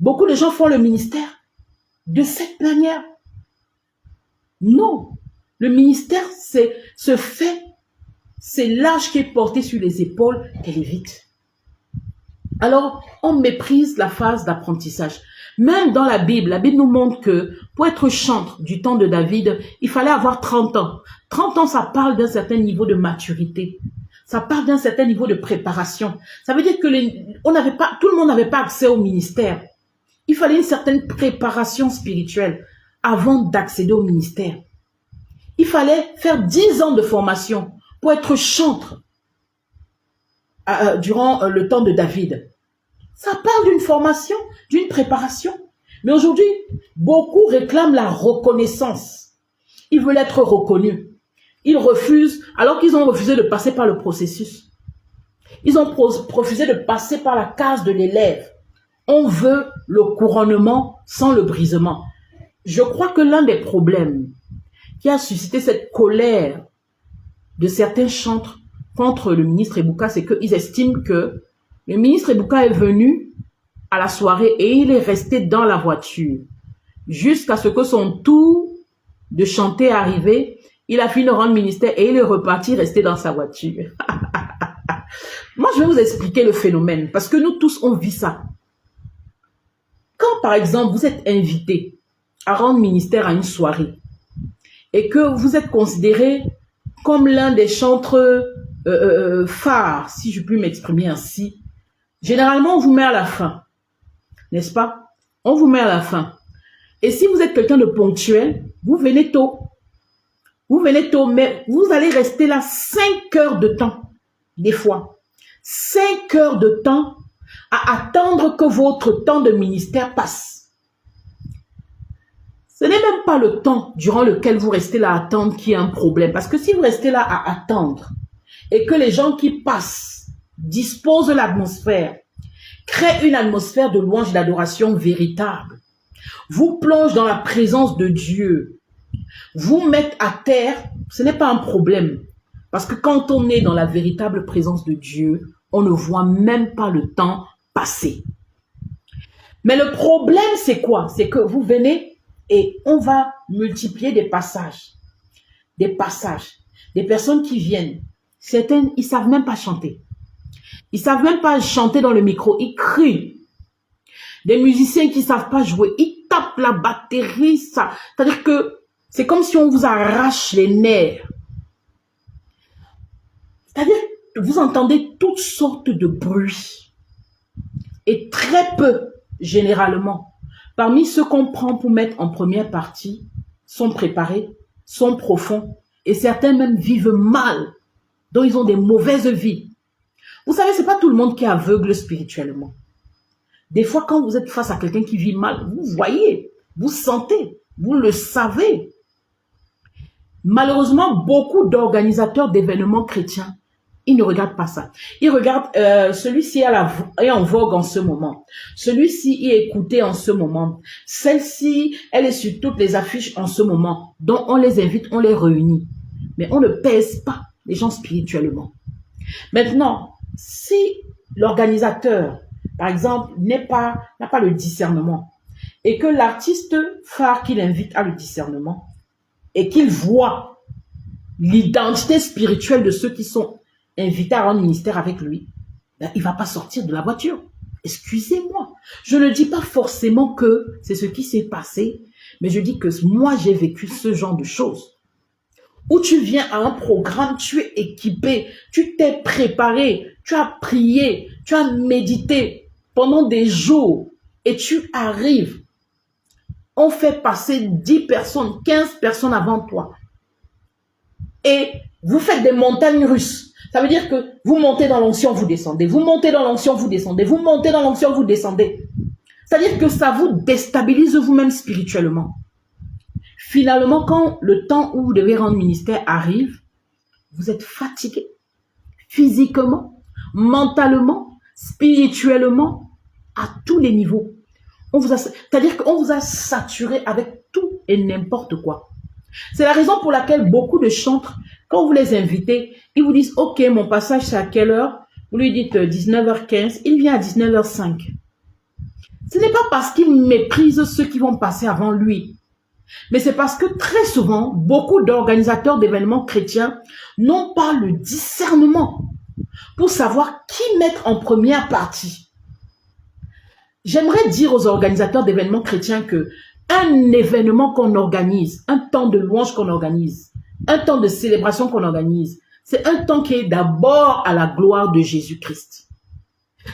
Beaucoup de gens font le ministère de cette manière. Non. Le ministère, c'est l'âge qui est porté sur les épaules qu'elle évite. Alors, on méprise la phase d'apprentissage. Même dans la Bible nous montre que pour être chantre du temps de David, il fallait avoir 30 ans. 30 ans, ça parle d'un certain niveau de maturité. Ça parle d'un certain niveau de préparation. Ça veut dire que tout le monde n'avait pas accès au ministère. Il fallait une certaine préparation spirituelle avant d'accéder au ministère. Il fallait faire 10 ans de formation pour être chantre durant le temps de David. Ça parle d'une formation, d'une préparation. Mais aujourd'hui, beaucoup réclament la reconnaissance. Ils veulent être reconnus. Ils refusent, alors qu'ils ont refusé de passer par le processus. Ils ont refusé de passer par la case de l'élève. On veut le couronnement sans le brisement. Je crois que l'un des problèmes qui a suscité cette colère de certains chantres contre le ministre Ebouka, c'est qu'ils estiment que le ministre Ebouka est venu à la soirée et il est resté dans la voiture jusqu'à ce que son tour de chanter arrive. Il a fini de rendre ministère et il est reparti rester dans sa voiture. Moi, je vais vous expliquer le phénomène parce que nous tous, on vit ça. Quand, par exemple, vous êtes invité à rendre ministère à une soirée et que vous êtes considéré comme l'un des chantres phares, si je puis m'exprimer ainsi, généralement, on vous met à la fin. N'est-ce pas? On vous met à la fin. Et si vous êtes quelqu'un de ponctuel, vous venez tôt. Vous venez tôt, mais vous allez rester là 5 heures de temps, des fois. 5 heures de temps à attendre que votre temps de ministère passe. Ce n'est même pas le temps durant lequel vous restez là à attendre qui est un problème. Parce que si vous restez là à attendre et que les gens qui passent disposent de l'atmosphère, créent une atmosphère de louange et d'adoration véritable, vous plongent dans la présence de Dieu, vous mettent à terre, ce n'est pas un problème. Parce que quand on est dans la véritable présence de Dieu, on ne voit même pas le temps passer. Mais le problème, c'est quoi? C'est que vous venez et on va multiplier des passages. Des passages. Des personnes qui viennent. Certaines, ils ne savent même pas chanter. Ils ne savent même pas chanter dans le micro. Ils crient. Des musiciens qui ne savent pas jouer. Ils tapent la batterie. C'est-à-dire que c'est comme si on vous arrache les nerfs. C'est-à-dire que vous entendez toutes sortes de bruits. Et très peu, généralement, parmi ceux qu'on prend pour mettre en première partie, sont préparés, sont profonds. Et certains même vivent mal. Donc ils ont des mauvaises vies. Vous savez, ce n'est pas tout le monde qui est aveugle spirituellement. Des fois, quand vous êtes face à quelqu'un qui vit mal, vous voyez, vous sentez, vous le savez. Malheureusement, beaucoup d'organisateurs d'événements chrétiens, ils ne regardent pas ça. Ils regardent celui-ci est en vogue en ce moment. Celui-ci est écouté en ce moment. Celle-ci, elle est sur toutes les affiches en ce moment. Donc, on les invite, on les réunit. Mais on ne pèse pas les gens spirituellement. Maintenant, si l'organisateur, par exemple, n'a pas le discernement et que l'artiste phare qu'il invite a le discernement et qu'il voit l'identité spirituelle de ceux qui sont invités à rendre ministère avec lui, ben, il ne va pas sortir de la voiture. Excusez-moi. Je ne dis pas forcément que c'est ce qui s'est passé, mais je dis que moi, j'ai vécu ce genre de choses. Où tu viens à un programme, tu es équipé, tu t'es préparé, tu as prié, tu as médité pendant des jours et tu arrives. On fait passer 10 personnes, 15 personnes avant toi. Et vous faites des montagnes russes. Ça veut dire que vous montez dans l'onction, vous descendez. Vous montez dans l'onction, vous descendez. Vous montez dans l'onction, vous descendez. C'est-à-dire que ça vous déstabilise vous-même spirituellement. Finalement, quand le temps où vous devez rendre ministère arrive, vous êtes fatigué. Physiquement, mentalement, spirituellement, à tous les niveaux. C'est-à-dire qu'on vous a saturé avec tout et n'importe quoi. C'est la raison pour laquelle beaucoup de chantres, quand vous les invitez, ils vous disent « Ok, mon passage c'est à quelle heure ?» Vous lui dites 19h15, il vient à 19h05. Ce n'est pas parce qu'il méprise ceux qui vont passer avant lui, mais c'est parce que très souvent, beaucoup d'organisateurs d'événements chrétiens n'ont pas le discernement pour savoir qui mettre en première partie. J'aimerais dire aux organisateurs d'événements chrétiens que un événement qu'on organise, un temps de louange qu'on organise, un temps de célébration qu'on organise, c'est un temps qui est d'abord à la gloire de Jésus-Christ.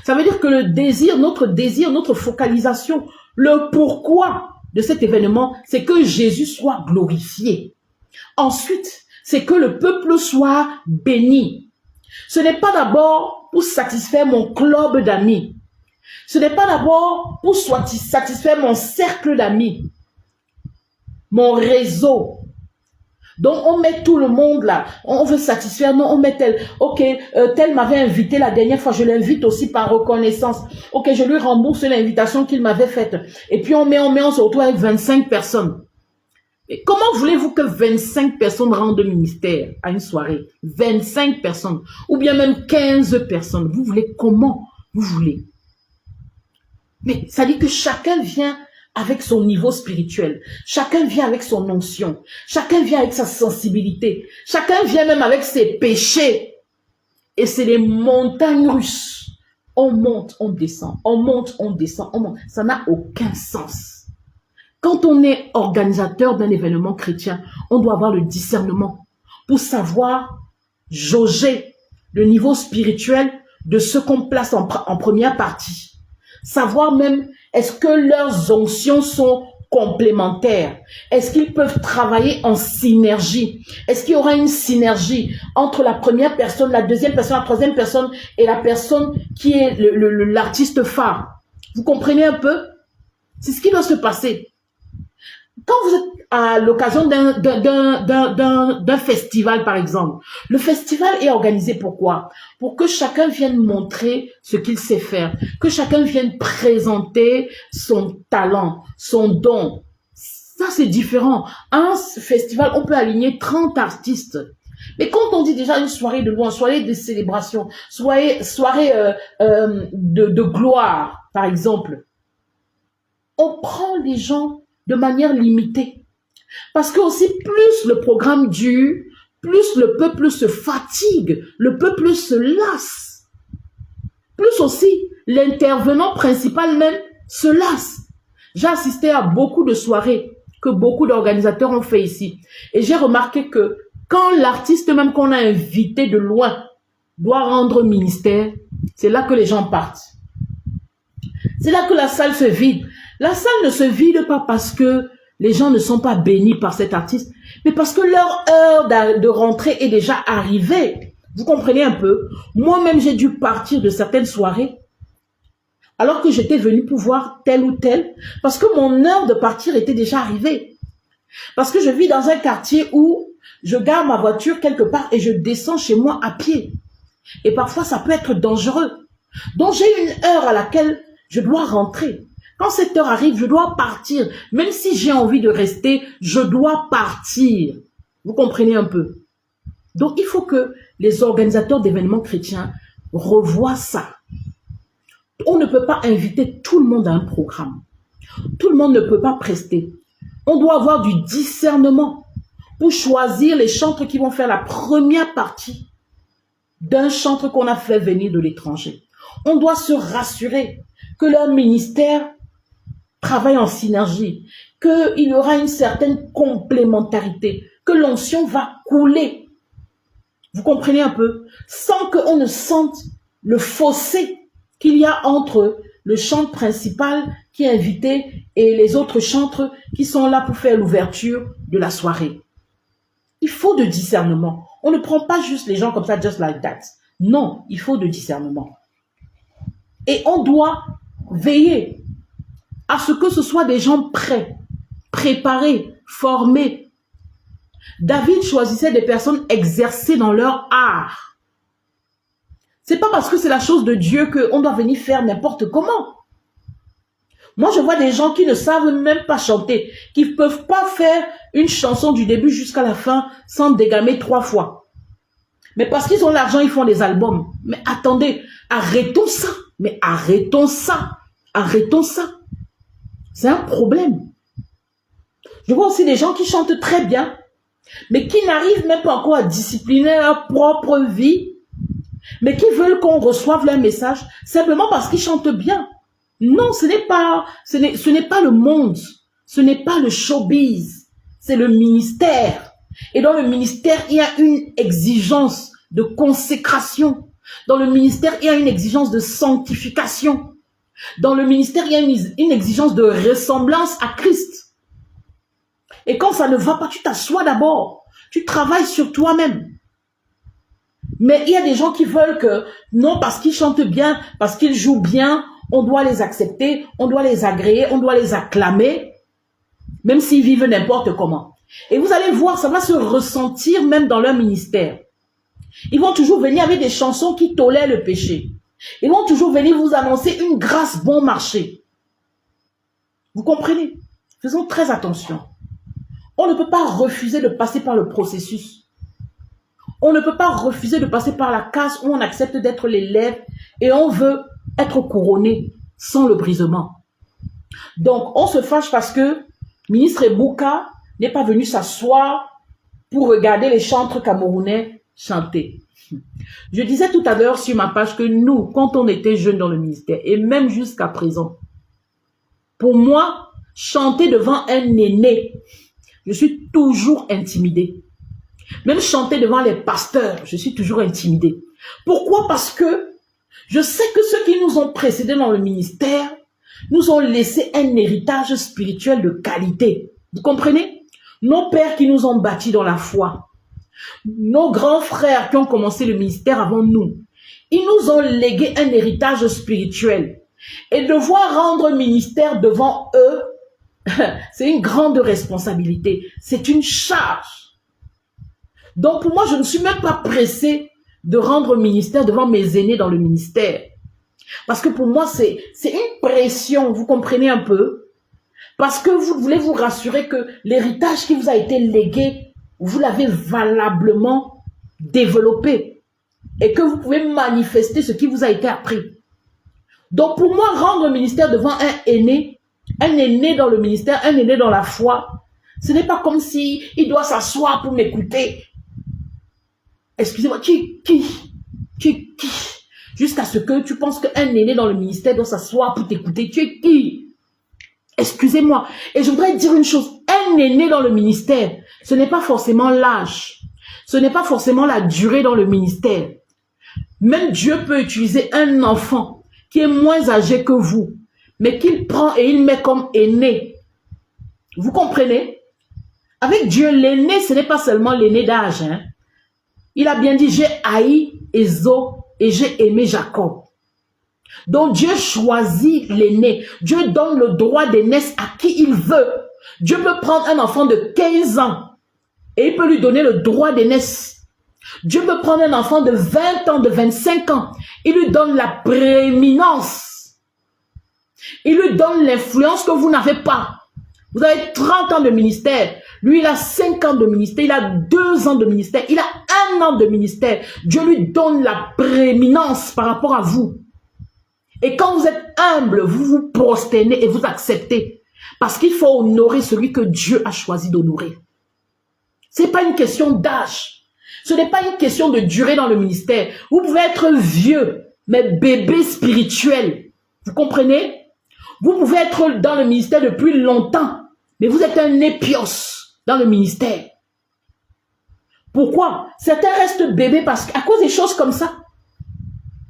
Ça veut dire que le désir, notre focalisation, le pourquoi de cet événement, c'est que Jésus soit glorifié. Ensuite, c'est que le peuple soit béni. Ce n'est pas d'abord pour satisfaire mon club d'amis. Ce n'est pas d'abord pour satisfaire mon cercle d'amis, mon réseau. Donc, on met tout le monde là. On veut satisfaire. Non, on met tel. Ok, tel m'avait invité la dernière fois. Je l'invite aussi par reconnaissance. Ok, je lui rembourse l'invitation qu'il m'avait faite. Et puis, on se retrouve avec 25 personnes. Et comment voulez-vous que 25 personnes rendent ministère à une soirée? 25 personnes. Ou bien même 15 personnes. Vous voulez comment? Vous voulez. Mais ça dit que chacun vient avec son niveau spirituel. Chacun vient avec son onction. Chacun vient avec sa sensibilité. Chacun vient même avec ses péchés. Et c'est les montagnes russes. On monte, on descend. On monte, on descend, on monte. Ça n'a aucun sens. Quand on est organisateur d'un événement chrétien, on doit avoir le discernement pour savoir jauger le niveau spirituel de ce qu'on place en première partie. Savoir même, est-ce que leurs onctions sont complémentaires? Est-ce qu'ils peuvent travailler en synergie? Est-ce qu'il y aura une synergie entre la première personne, la deuxième personne, la troisième personne et la personne qui est l'artiste phare? Vous comprenez un peu? C'est ce qui doit se passer. Quand vous êtes à l'occasion d'un festival, par exemple, le festival est organisé pourquoi? Pour que chacun vienne montrer ce qu'il sait faire, que chacun vienne présenter son talent, son don. Ça, c'est différent. Un festival, on peut aligner 30 artistes. Mais quand on dit déjà une soirée de louange, soirée de célébration, soirée de gloire, par exemple, on prend les gens de manière limitée. Parce que aussi, plus le programme dure, plus le peuple se fatigue, le peuple se lasse. Plus aussi, l'intervenant principal même se lasse. J'ai assisté à beaucoup de soirées que beaucoup d'organisateurs ont fait ici. Et j'ai remarqué que quand l'artiste même qu'on a invité de loin doit rendre ministère, c'est là que les gens partent. C'est là que la salle se vide. La salle ne se vide pas parce que les gens ne sont pas bénis par cet artiste, mais parce que leur heure de rentrée est déjà arrivée. Vous comprenez un peu? Moi-même, j'ai dû partir de certaines soirées alors que j'étais venu pour voir tel ou tel, parce que mon heure de partir était déjà arrivée. Parce que je vis dans un quartier où je gare ma voiture quelque part et je descends chez moi à pied. Et parfois, ça peut être dangereux. Donc, j'ai une heure à laquelle je dois rentrer. Quand cette heure arrive, je dois partir. Même si j'ai envie de rester, je dois partir. Vous comprenez un peu? Donc, il faut que les organisateurs d'événements chrétiens revoient ça. On ne peut pas inviter tout le monde à un programme. Tout le monde ne peut pas prester. On doit avoir du discernement pour choisir les chantres qui vont faire la première partie d'un chantre qu'on a fait venir de l'étranger. On doit se rassurer que leur ministère travaille en synergie, qu'il y aura une certaine complémentarité, que l'onction va couler. Vous comprenez un peu? Sans qu'on ne sente le fossé qu'il y a entre le chantre principal qui est invité et les autres chantres qui sont là pour faire l'ouverture de la soirée. Il faut de discernement. On ne prend pas juste les gens comme ça, just like that. Non, il faut de discernement. Et on doit veiller à ce que ce soit des gens prêts, préparés, formés. David choisissait des personnes exercées dans leur art. C'est pas parce que c'est la chose de Dieu qu'on doit venir faire n'importe comment. Moi, je vois des gens qui ne savent même pas chanter, qui ne peuvent pas faire une chanson du début jusqu'à la fin sans dégamer 3 fois. Mais parce qu'ils ont l'argent, ils font des albums. Mais attendez, arrêtons ça. Mais arrêtons ça. Arrêtons ça. C'est un problème. Je vois aussi des gens qui chantent très bien, mais qui n'arrivent même pas encore à discipliner leur propre vie, mais qui veulent qu'on reçoive leur message simplement parce qu'ils chantent bien. Non, ce n'est pas le monde, ce n'est pas le showbiz, c'est le ministère. Et dans le ministère, il y a une exigence de consécration. Dans le ministère, il y a une exigence de sanctification. Dans le ministère, il y a une exigence de ressemblance à Christ. Et quand ça ne va pas, tu t'assois d'abord. Tu travailles sur toi-même. Mais il y a des gens qui veulent que, non, parce qu'ils chantent bien, parce qu'ils jouent bien, on doit les accepter, on doit les agréer, on doit les acclamer, même s'ils vivent n'importe comment. Et vous allez voir, ça va se ressentir même dans leur ministère. Ils vont toujours venir avec des chansons qui tolèrent le péché. Ils vont toujours venir vous annoncer une grâce bon marché. Vous comprenez? Faisons très attention. On ne peut pas refuser de passer par le processus. On ne peut pas refuser de passer par la case où on accepte d'être l'élève et on veut être couronné sans le brisement. Donc, on se fâche parce que ministre Ebouka n'est pas venu s'asseoir pour regarder les chantres camerounais chanter. Je disais tout à l'heure sur ma page que nous, quand on était jeunes dans le ministère, et même jusqu'à présent, pour moi, chanter devant un aîné, je suis toujours intimidée. Même chanter devant les pasteurs, je suis toujours intimidée. Pourquoi? Parce que je sais que ceux qui nous ont précédés dans le ministère nous ont laissé un héritage spirituel de qualité. Vous comprenez? Nos pères qui nous ont bâtis dans la foi, nos grands frères qui ont commencé le ministère avant nous, ils nous ont légué un héritage spirituel. Et devoir rendre ministère devant eux, c'est une grande responsabilité. C'est une charge. Donc pour moi, je ne suis même pas pressée de rendre ministère devant mes aînés dans le ministère. Parce que pour moi, c'est une pression, vous comprenez un peu? Parce que vous voulez vous rassurer que l'héritage qui vous a été légué, vous l'avez valablement développé. Et que vous pouvez manifester ce qui vous a été appris. Donc pour moi, rendre ministère devant un aîné dans le ministère, un aîné dans la foi, ce n'est pas comme si il doit s'asseoir pour m'écouter. Excusez-moi, qui? Jusqu'à ce que tu penses qu'un aîné dans le ministère doit s'asseoir pour t'écouter. Tu es qui? Excusez-moi. Et je voudrais dire une chose. Un aîné dans le ministère, ce n'est pas forcément l'âge. Ce n'est pas forcément la durée dans le ministère. Même Dieu peut utiliser un enfant qui est moins âgé que vous, mais qu'il prend et il met comme aîné. Vous comprenez? Avec Dieu, l'aîné, ce n'est pas seulement l'aîné d'âge. Hein? Il a bien dit, j'ai haï Ésaü et j'ai aimé Jacob. Donc Dieu choisit l'aîné. Dieu donne le droit d'aînesse à qui il veut. Dieu peut prendre un enfant de 15 ans et il peut lui donner le droit d'aînesse. Dieu peut prendre un enfant de 20 ans, de 25 ans. Il lui donne la prééminence. Il lui donne l'influence que vous n'avez pas. Vous avez 30 ans de ministère. Lui, il a 5 ans de ministère. Il a 2 ans de ministère. Il a 1 an de ministère. Dieu lui donne la prééminence par rapport à vous. Et quand vous êtes humble, vous vous prosternez et vous acceptez. Parce qu'il faut honorer celui que Dieu a choisi d'honorer. Ce n'est pas une question d'âge. Ce n'est pas une question de durée dans le ministère. Vous pouvez être vieux, mais bébé spirituel. Vous comprenez? Vous pouvez être dans le ministère depuis longtemps, mais vous êtes un épios dans le ministère. Pourquoi? Certains restent bébés parce qu'à cause des choses comme ça.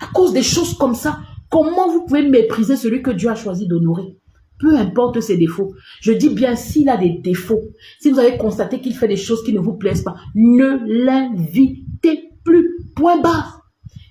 À cause des choses comme ça, comment vous pouvez mépriser celui que Dieu a choisi d'honorer? Peu importe ses défauts. Je dis bien s'il a des défauts. Si vous avez constaté qu'il fait des choses qui ne vous plaisent pas, ne l'invitez plus. Point barre.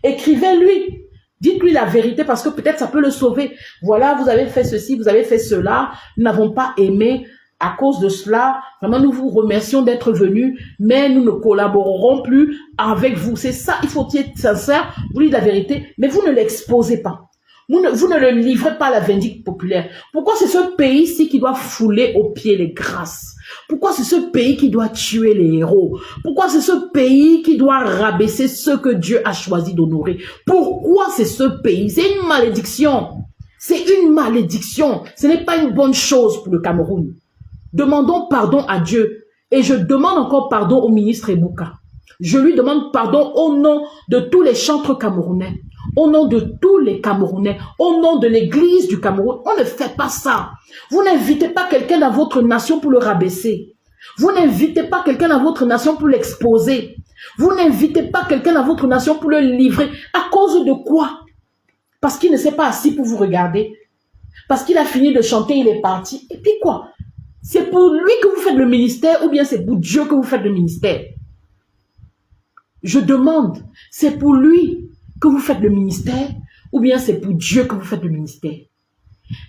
Écrivez-lui. Dites-lui la vérité parce que peut-être ça peut le sauver. Voilà, vous avez fait ceci, vous avez fait cela. Nous n'avons pas aimé. À cause de cela, vraiment, nous vous remercions d'être venus, mais nous ne collaborerons plus avec vous. C'est ça, il faut être sincère, vous dites la vérité, mais vous ne l'exposez pas. Vous ne le livrez pas à la vindicte populaire. Pourquoi c'est ce pays-ci qui doit fouler aux pieds les grâces? Pourquoi c'est ce pays qui doit tuer les héros? Pourquoi c'est ce pays qui doit rabaisser ceux que Dieu a choisi d'honorer? Pourquoi c'est ce pays? C'est une malédiction. C'est une malédiction. Ce n'est pas une bonne chose pour le Cameroun. Demandons pardon à Dieu. Et je demande encore pardon au ministre Ebouka. Je lui demande pardon au nom de tous les chantres camerounais, au nom de tous les Camerounais, au nom de l'église du Cameroun. On ne fait pas ça. Vous n'invitez pas quelqu'un dans votre nation pour le rabaisser. Vous n'invitez pas quelqu'un dans votre nation pour l'exposer. Vous n'invitez pas quelqu'un dans votre nation pour le livrer. À cause de quoi? Parce qu'il ne s'est pas assis pour vous regarder. Parce qu'il a fini de chanter, il est parti. Et puis quoi? C'est pour lui que vous faites le ministère ou bien c'est pour Dieu que vous faites le ministère? Je demande, c'est pour lui que vous faites le ministère ou bien c'est pour Dieu que vous faites le ministère?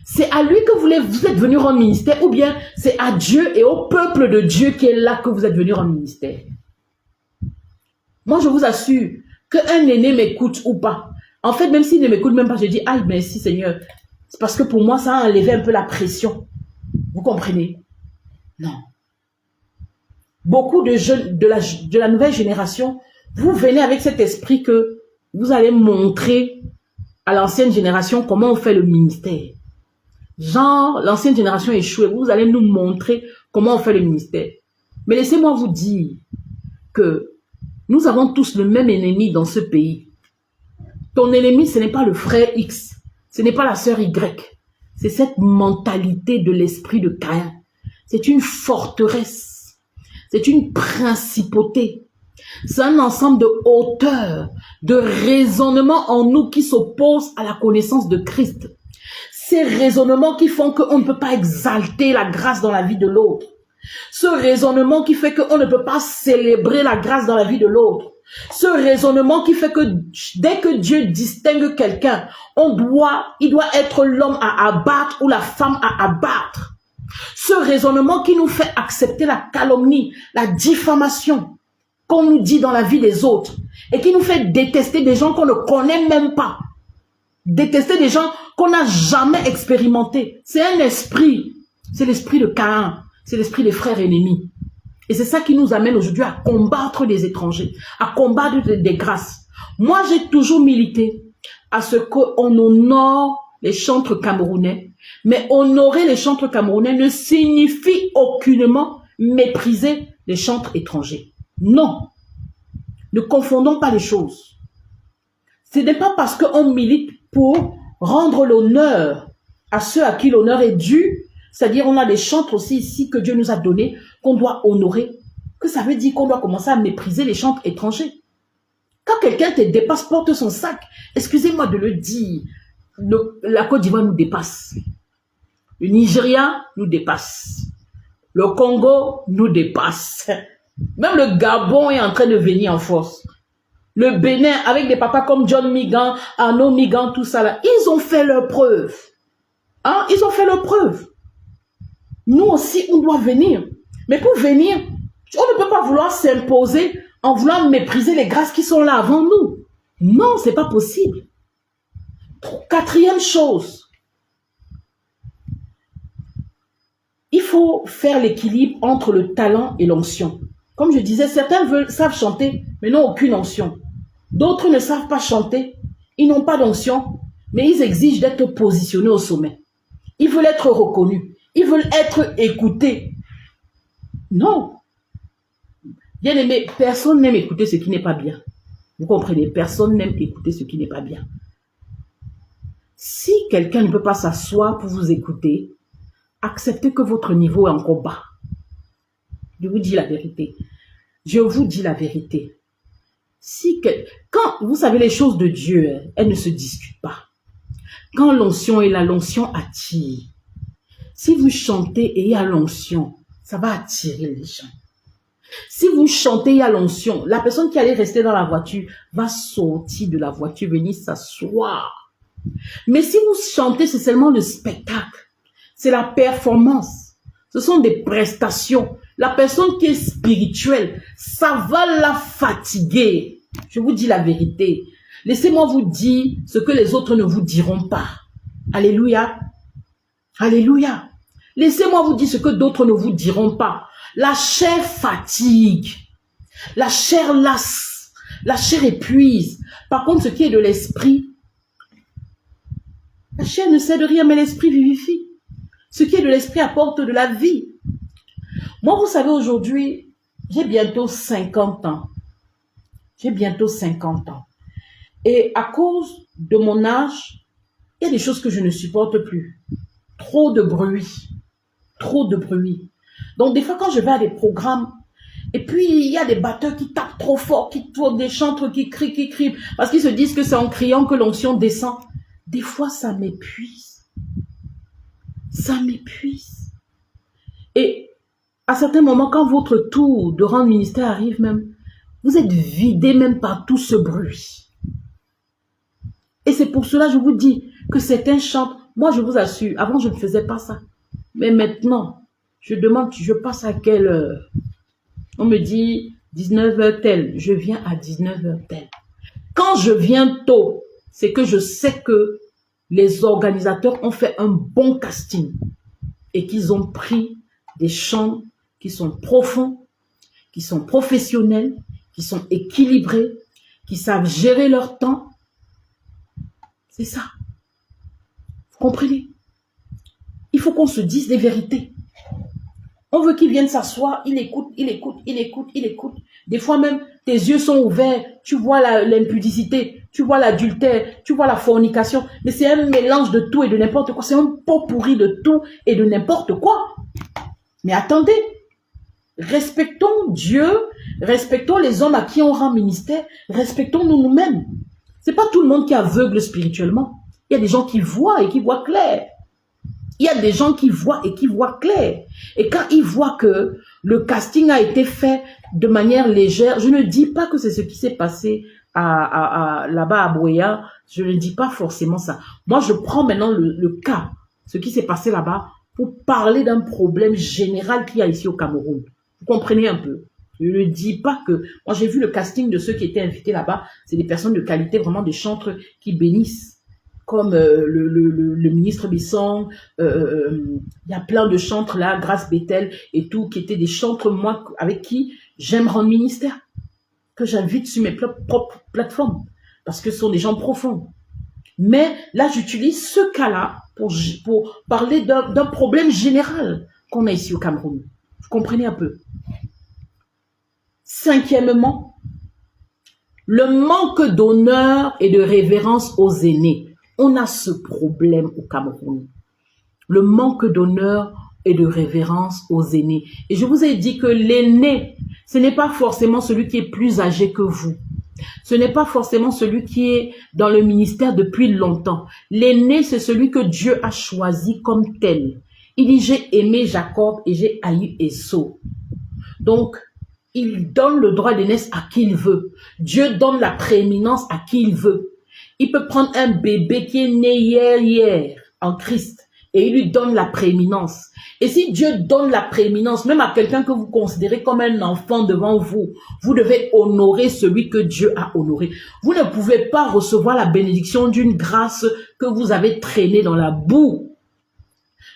C'est à lui que vous êtes venu rendre ministère ou bien c'est à Dieu et au peuple de Dieu qui est là que vous êtes venu rendre ministère? Moi, je vous assure qu'un aîné m'écoute ou pas. En fait, même s'il ne m'écoute même pas, je dis, ah, merci Seigneur. C'est parce que pour moi, ça a enlevé un peu la pression. Vous comprenez? Non. Beaucoup de jeunes de la nouvelle génération, vous venez avec cet esprit que vous allez montrer à l'ancienne génération comment on fait le ministère. Genre, l'ancienne génération échouée, vous allez nous montrer comment on fait le ministère. Mais laissez-moi vous dire que nous avons tous le même ennemi dans ce pays. Ton ennemi, ce n'est pas le frère X, ce n'est pas la sœur Y. C'est cette mentalité de l'esprit de Caïn. C'est une forteresse. C'est une principauté. C'est un ensemble de hauteurs, de raisonnements en nous qui s'opposent à la connaissance de Christ. Ces raisonnements qui font qu'on ne peut pas exalter la grâce dans la vie de l'autre. Ce raisonnement qui fait qu'on ne peut pas célébrer la grâce dans la vie de l'autre. Ce raisonnement qui fait que dès que Dieu distingue quelqu'un, il doit être l'homme à abattre ou la femme à abattre. Ce raisonnement qui nous fait accepter la calomnie, la diffamation qu'on nous dit dans la vie des autres et qui nous fait détester des gens qu'on ne connaît même pas. Détester des gens qu'on n'a jamais expérimentés. C'est un esprit. C'est l'esprit de Caïn. C'est l'esprit des frères ennemis. Et c'est ça qui nous amène aujourd'hui à combattre les étrangers, à combattre des grâces. Moi, j'ai toujours milité à ce qu'on honore les chantres camerounais. Mais honorer les chantres camerounais ne signifie aucunement mépriser les chantres étrangers. Non. Ne confondons pas les choses. Ce n'est pas parce qu'on milite pour rendre l'honneur à ceux à qui l'honneur est dû, c'est-à-dire on a des chantres aussi ici que Dieu nous a donnés, qu'on doit honorer, que ça veut dire qu'on doit commencer à mépriser les chantres étrangers. Quand quelqu'un te dépasse, porte son sac, excusez-moi de le dire, la Côte d'Ivoire nous dépasse. Le Nigeria nous dépasse. Le Congo nous dépasse. Même le Gabon est en train de venir en force. Le Bénin, avec des papas comme John Migan, Arnaud Migan, tout ça là, ils ont fait leur preuve. Hein? Ils ont fait leur preuve. Nous aussi, on doit venir. Mais pour venir, on ne peut pas vouloir s'imposer en voulant mépriser les grâces qui sont là avant nous. Non, c'est pas possible. Quatrième chose, il faut faire l'équilibre entre le talent et l'onction. Comme je disais, certains savent chanter, mais n'ont aucune onction. D'autres ne savent pas chanter, ils n'ont pas d'onction, mais ils exigent d'être positionnés au sommet. Ils veulent être reconnus, ils veulent être écoutés. Non. Bien aimé, personne n'aime écouter ce qui n'est pas bien. Vous comprenez? Personne n'aime écouter ce qui n'est pas bien. Si quelqu'un ne peut pas s'asseoir pour vous écouter, acceptez que votre niveau est encore bas. Je vous dis la vérité. Je vous dis la vérité. Quand vous savez les choses de Dieu, elles ne se discutent pas. Quand l'onction est là, l'onction attire. Si vous chantez et il y a l'onction, ça va attirer les gens. Si vous chantez, il y a l'onction. La personne qui allait rester dans la voiture va sortir de la voiture, venir s'asseoir. Mais si vous chantez, c'est seulement le spectacle. C'est la performance. Ce sont des prestations. La personne qui est spirituelle, ça va la fatiguer. Je vous dis la vérité. Laissez-moi vous dire ce que les autres ne vous diront pas. Alléluia. Alléluia. Laissez-moi vous dire ce que d'autres ne vous diront pas. La chair fatigue. La chair lasse. La chair épuise. Par contre, ce qui est de l'esprit, la chair ne sait de rien, mais l'esprit vivifie. Ce qui est de l'esprit apporte de la vie. Moi, vous savez, aujourd'hui, j'ai bientôt 50 ans. J'ai bientôt 50 ans. Et à cause de mon âge, il y a des choses que je ne supporte plus. Trop de bruit. Trop de bruit. Donc, des fois, quand je vais à des programmes, et puis il y a des batteurs qui tapent trop fort, qui tournent, des chantres qui crient, parce qu'ils se disent que c'est en criant que l'onction descend. Des fois, ça m'épuise. Ça m'épuise. Et à certains moments, quand votre tour de rendre ministère arrive même, vous êtes vidé même par tout ce bruit. Et c'est pour cela que je vous dis que certains chantent. Moi, je vous assure, avant, je ne faisais pas ça. Mais maintenant, je demande, je passe à quelle heure? On me dit 19h telle. Je viens à 19h telle. Quand je viens tôt, c'est que je sais que les organisateurs ont fait un bon casting et qu'ils ont pris des chants qui sont profonds, qui sont professionnels, qui sont équilibrés, qui savent gérer leur temps. C'est ça. Vous comprenez? Il faut qu'on se dise des vérités. On veut qu'il vienne s'asseoir, il écoute. Des fois même, tes yeux sont ouverts, tu vois l'impudicité, tu vois l'adultère, tu vois la fornication. Mais c'est un mélange de tout et de n'importe quoi. C'est un pot pourri de tout et de n'importe quoi. Mais attendez, respectons Dieu, respectons les hommes à qui on rend ministère, respectons-nous nous-mêmes. C'est pas tout le monde qui est aveugle spirituellement. Il y a des gens qui voient et qui voient clair. Il y a des gens qui voient et qui voient clair. Et quand ils voient que le casting a été fait de manière légère, je ne dis pas que c'est ce qui s'est passé là-bas à Boya. Je ne dis pas forcément ça. Moi, je prends maintenant le cas, ce qui s'est passé là-bas, pour parler d'un problème général qu'il y a ici au Cameroun. Vous comprenez un peu? Je ne dis pas que... Moi, j'ai vu le casting de ceux qui étaient invités là-bas. C'est des personnes de qualité, vraiment des chantres qui bénissent. Comme le ministre Bisson, il y a plein de chantres là, Grâce Bethel et tout, qui étaient des chantres, moi, avec qui j'aime rendre ministère, que j'invite sur mes propres plateformes, parce que ce sont des gens profonds. Mais là, j'utilise ce cas-là pour parler d'un problème général qu'on a ici au Cameroun. Vous comprenez un peu? Cinquièmement, le manque d'honneur et de révérence aux aînés. On a ce problème au Cameroun. Le manque d'honneur et de révérence aux aînés. Et je vous ai dit que l'aîné, ce n'est pas forcément celui qui est plus âgé que vous. Ce n'est pas forcément celui qui est dans le ministère depuis longtemps. L'aîné, c'est celui que Dieu a choisi comme tel. Il dit, j'ai aimé Jacob et j'ai haï Esau. Donc, il donne le droit d'aînesse à qui il veut. Dieu donne la prééminence à qui il veut. Il peut prendre un bébé qui est né hier en Christ et il lui donne la prééminence. Et si Dieu donne la prééminence, même à quelqu'un que vous considérez comme un enfant devant vous, vous devez honorer celui que Dieu a honoré. Vous ne pouvez pas recevoir la bénédiction d'une grâce que vous avez traînée dans la boue.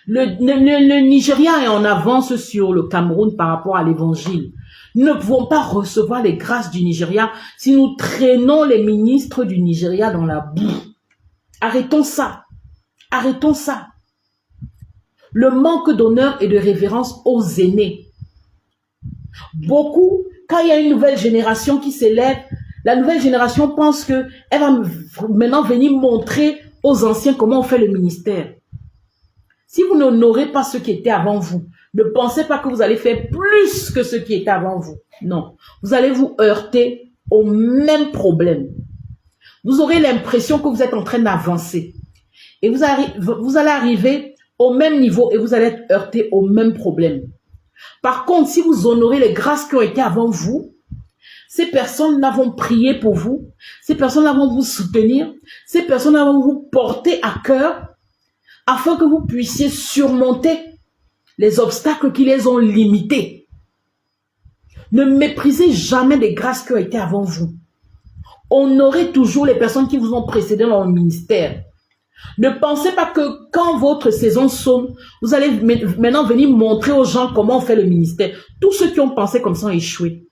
Le Nigeria est en avance sur le Cameroun par rapport à l'évangile. Nous ne pouvons pas recevoir les grâces du Nigeria si nous traînons les ministres du Nigeria dans la boue. Arrêtons ça. Arrêtons ça. Le manque d'honneur et de révérence aux aînés. Beaucoup, quand il y a une nouvelle génération qui s'élève, la nouvelle génération pense qu'elle va maintenant venir montrer aux anciens comment on fait le ministère. Si vous n'honorez pas ceux qui étaient avant vous, ne pensez pas que vous allez faire plus que ceux qui étaient avant vous. Non. Vous allez vous heurter au même problème. Vous aurez l'impression que vous êtes en train d'avancer. Et vous allez arriver au même niveau et vous allez être heurté au même problème. Par contre, si vous honorez les grâces qui ont été avant vous, ces personnes-là vont prier pour vous, ces personnes-là vont vous soutenir, ces personnes-là vont vous porter à cœur afin que vous puissiez surmonter les obstacles qui les ont limités. Ne méprisez jamais les grâces qui ont été avant vous. Honorez toujours les personnes qui vous ont précédé dans le ministère. Ne pensez pas que quand votre saison sonne, vous allez maintenant venir montrer aux gens comment on fait le ministère. Tous ceux qui ont pensé comme ça ont échoué.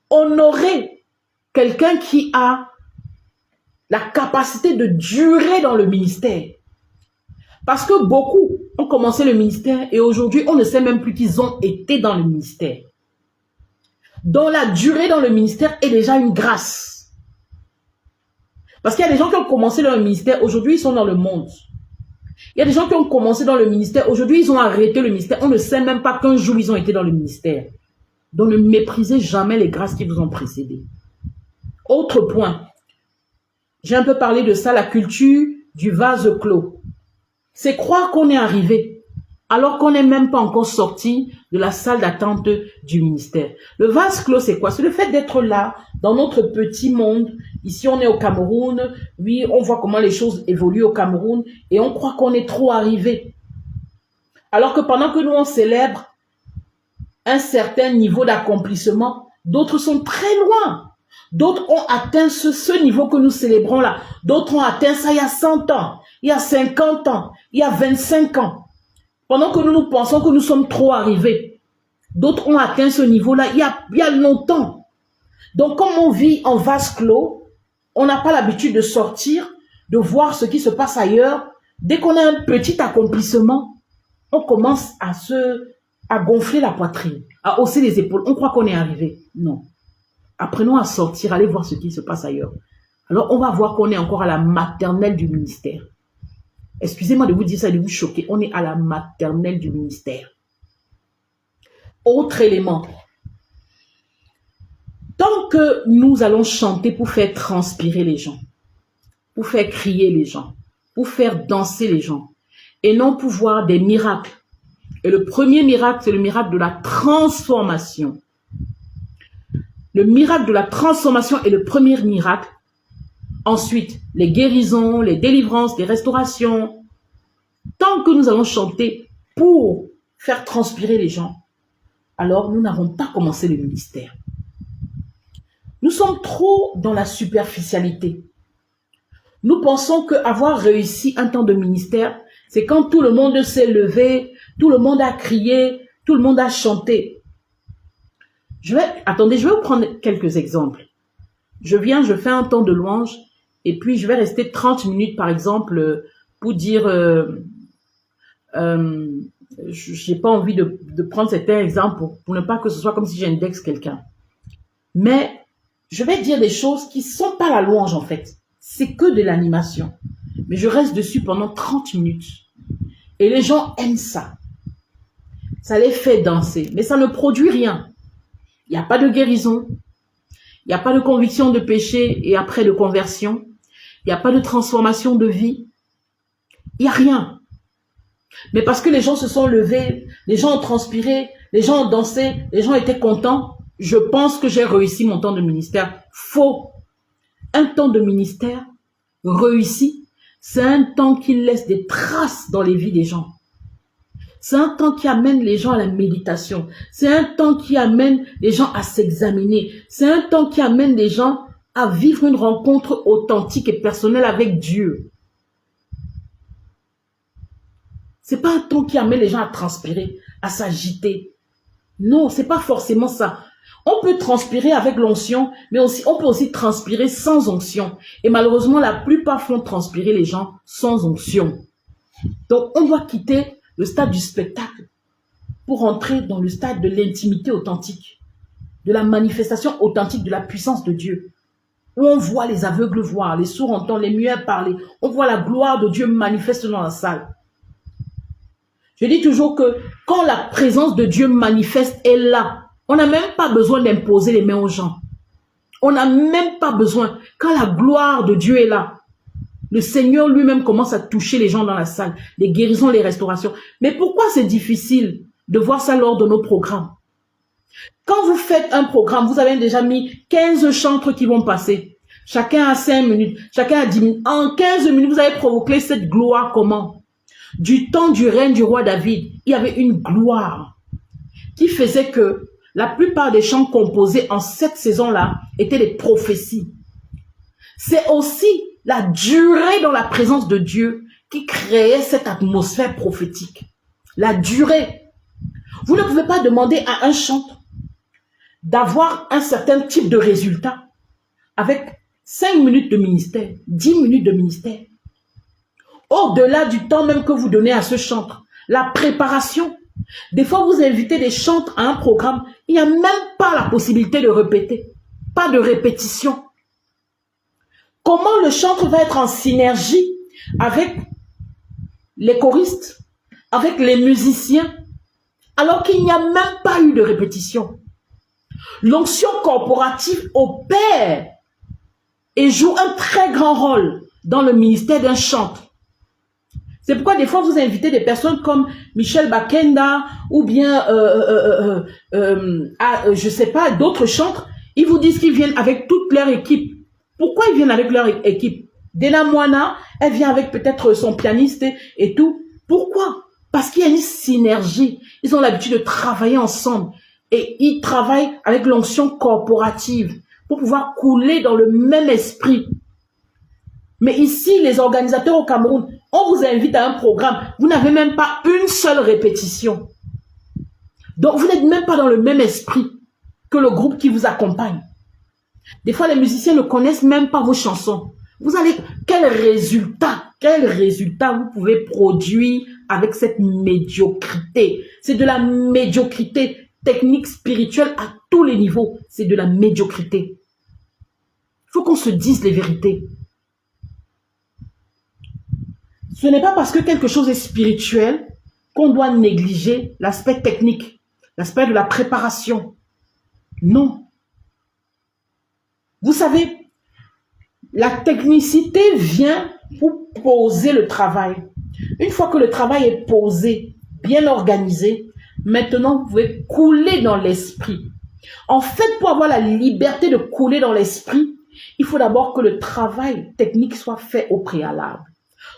Honorez quelqu'un qui a la capacité de durer dans le ministère. Parce que beaucoup ont commencé le ministère et aujourd'hui, on ne sait même plus qu'ils ont été dans le ministère. Donc la durée dans le ministère est déjà une grâce. Parce qu'il y a des gens qui ont commencé dans le ministère, aujourd'hui ils sont dans le monde. Il y a des gens qui ont commencé dans le ministère, aujourd'hui ils ont arrêté le ministère. On ne sait même pas qu'un jour ils ont été dans le ministère. Donc ne méprisez jamais les grâces qui vous ont précédé. Autre point, j'ai un peu parlé de ça, la culture du vase clos. C'est croire qu'on est arrivé, alors qu'on n'est même pas encore sorti de la salle d'attente du ministère. Le vase clos, c'est quoi? C'est le fait d'être là, dans notre petit monde. Ici, on est au Cameroun. Oui, on voit comment les choses évoluent au Cameroun et on croit qu'on est trop arrivé. Alors que pendant que nous, on célèbre un certain niveau d'accomplissement, d'autres sont très loin. D'autres ont atteint ce niveau que nous célébrons là. D'autres ont atteint ça il y a 100 ans, il y a 50 ans, il y a 25 ans. Pendant que nous pensons que nous sommes trop arrivés, d'autres ont atteint ce niveau-là il y a longtemps. Donc, comme on vit en vase clos, on n'a pas l'habitude de sortir, de voir ce qui se passe ailleurs. Dès qu'on a un petit accomplissement, on commence à gonfler la poitrine, à hausser les épaules. On croit qu'on est arrivé. Non. Apprenons à sortir, aller voir ce qui se passe ailleurs. Alors, on va voir qu'on est encore à la maternelle du ministère. Excusez-moi de vous dire ça et de vous choquer. On est à la maternelle du ministère. Autre élément. Tant que nous allons chanter pour faire transpirer les gens, pour faire crier les gens, pour faire danser les gens, et non pour voir des miracles. Et le premier miracle, c'est le miracle de la transformation. Le miracle de la transformation est le premier miracle. Ensuite, les guérisons, les délivrances, les restaurations. Tant que nous allons chanter pour faire transpirer les gens, alors nous n'avons pas commencé le ministère. Nous sommes trop dans la superficialité. Nous pensons qu'avoir réussi un temps de ministère, c'est quand tout le monde s'est levé, tout le monde a crié, tout le monde a chanté. Attendez, je vais vous prendre quelques exemples. Je fais un temps de louange et puis je vais rester 30 minutes par exemple pour dire, j'ai pas envie de prendre certains exemples pour ne pas que ce soit comme si j'indexe quelqu'un. Mais je vais dire des choses qui sont pas la louange en fait. C'est que de l'animation. Mais je reste dessus pendant 30 minutes. Et les gens aiment ça. Ça les fait danser. Mais ça ne produit rien. Il n'y a pas de guérison. Il n'y a pas de conviction de péché et après de conversion. Il n'y a pas de transformation de vie. Il n'y a rien. Mais parce que les gens se sont levés, les gens ont transpiré, les gens ont dansé, les gens étaient contents, je pense que j'ai réussi mon temps de ministère. Faux. Un temps de ministère réussi, c'est un temps qui laisse des traces dans les vies des gens. C'est un temps qui amène les gens à la méditation. C'est un temps qui amène les gens à s'examiner. C'est un temps qui amène les gens à vivre une rencontre authentique et personnelle avec Dieu. C'est pas un temps qui amène les gens à transpirer, à s'agiter. Non, c'est pas forcément ça. On peut transpirer avec l'onction, mais aussi, on peut aussi transpirer sans onction. Et malheureusement, la plupart font transpirer les gens sans onction. Donc, on doit quitter le stade du spectacle pour entrer dans le stade de l'intimité authentique, de la manifestation authentique de la puissance de Dieu, où on voit les aveugles voir, les sourds entendre, les muets parler, on voit la gloire de Dieu manifeste dans la salle. Je dis toujours que quand la présence de Dieu manifeste est là, on n'a même pas besoin d'imposer les mains aux gens. On n'a même pas besoin. Quand la gloire de Dieu est là, Le Seigneur lui-même commence à toucher les gens dans la salle, les guérisons, les restaurations. Mais pourquoi c'est difficile de voir ça lors de nos programmes? Quand vous faites un programme, vous avez déjà mis 15 chantres qui vont passer. Chacun a 5 minutes, chacun a 10 minutes. En 15 minutes, vous avez provoqué cette gloire comment? Du temps du règne du roi David, il y avait une gloire qui faisait que la plupart des chants composés en cette saison-là étaient des prophéties. C'est aussi la durée dans la présence de Dieu qui créait cette atmosphère prophétique. La durée. Vous ne pouvez pas demander à un chanteur d'avoir un certain type de résultat avec 5 minutes de ministère, 10 minutes de ministère. Au-delà du temps même que vous donnez à ce chanteur, la préparation. Des fois, vous invitez des chanteurs à un programme, il n'y a même pas la possibilité de répéter. Pas de répétition. Comment le chanteur va être en synergie avec les choristes, avec les musiciens, alors qu'il n'y a même pas eu de répétition? L'onction corporative opère et joue un très grand rôle dans le ministère d'un chanteur. C'est pourquoi des fois vous invitez des personnes comme Michel Bakenda ou bien, je sais pas, d'autres chantres. Ils vous disent qu'ils viennent avec toute leur équipe. Pourquoi ils viennent avec leur équipe? Dena Moana, elle vient avec peut-être son pianiste et tout. Pourquoi? Parce qu'il y a une synergie. Ils ont l'habitude de travailler ensemble. Et ils travaillent avec l'onction corporative pour pouvoir couler dans le même esprit. Mais ici, les organisateurs au Cameroun, on vous invite à un programme. Vous n'avez même pas une seule répétition. Donc, vous n'êtes même pas dans le même esprit que le groupe qui vous accompagne. Des fois, les musiciens ne connaissent même pas vos chansons. Vous allez, quel résultat vous pouvez produire avec cette médiocrité? C'est de la médiocrité technique, spirituelle à tous les niveaux. C'est de la médiocrité. Il faut qu'on se dise les vérités. Ce n'est pas parce que quelque chose est spirituel qu'on doit négliger l'aspect technique, l'aspect de la préparation. Non. Vous savez, la technicité vient pour poser le travail. Une fois que le travail est posé, bien organisé, maintenant vous pouvez couler dans l'esprit. En fait, pour avoir la liberté de couler dans l'esprit, il faut d'abord que le travail technique soit fait au préalable.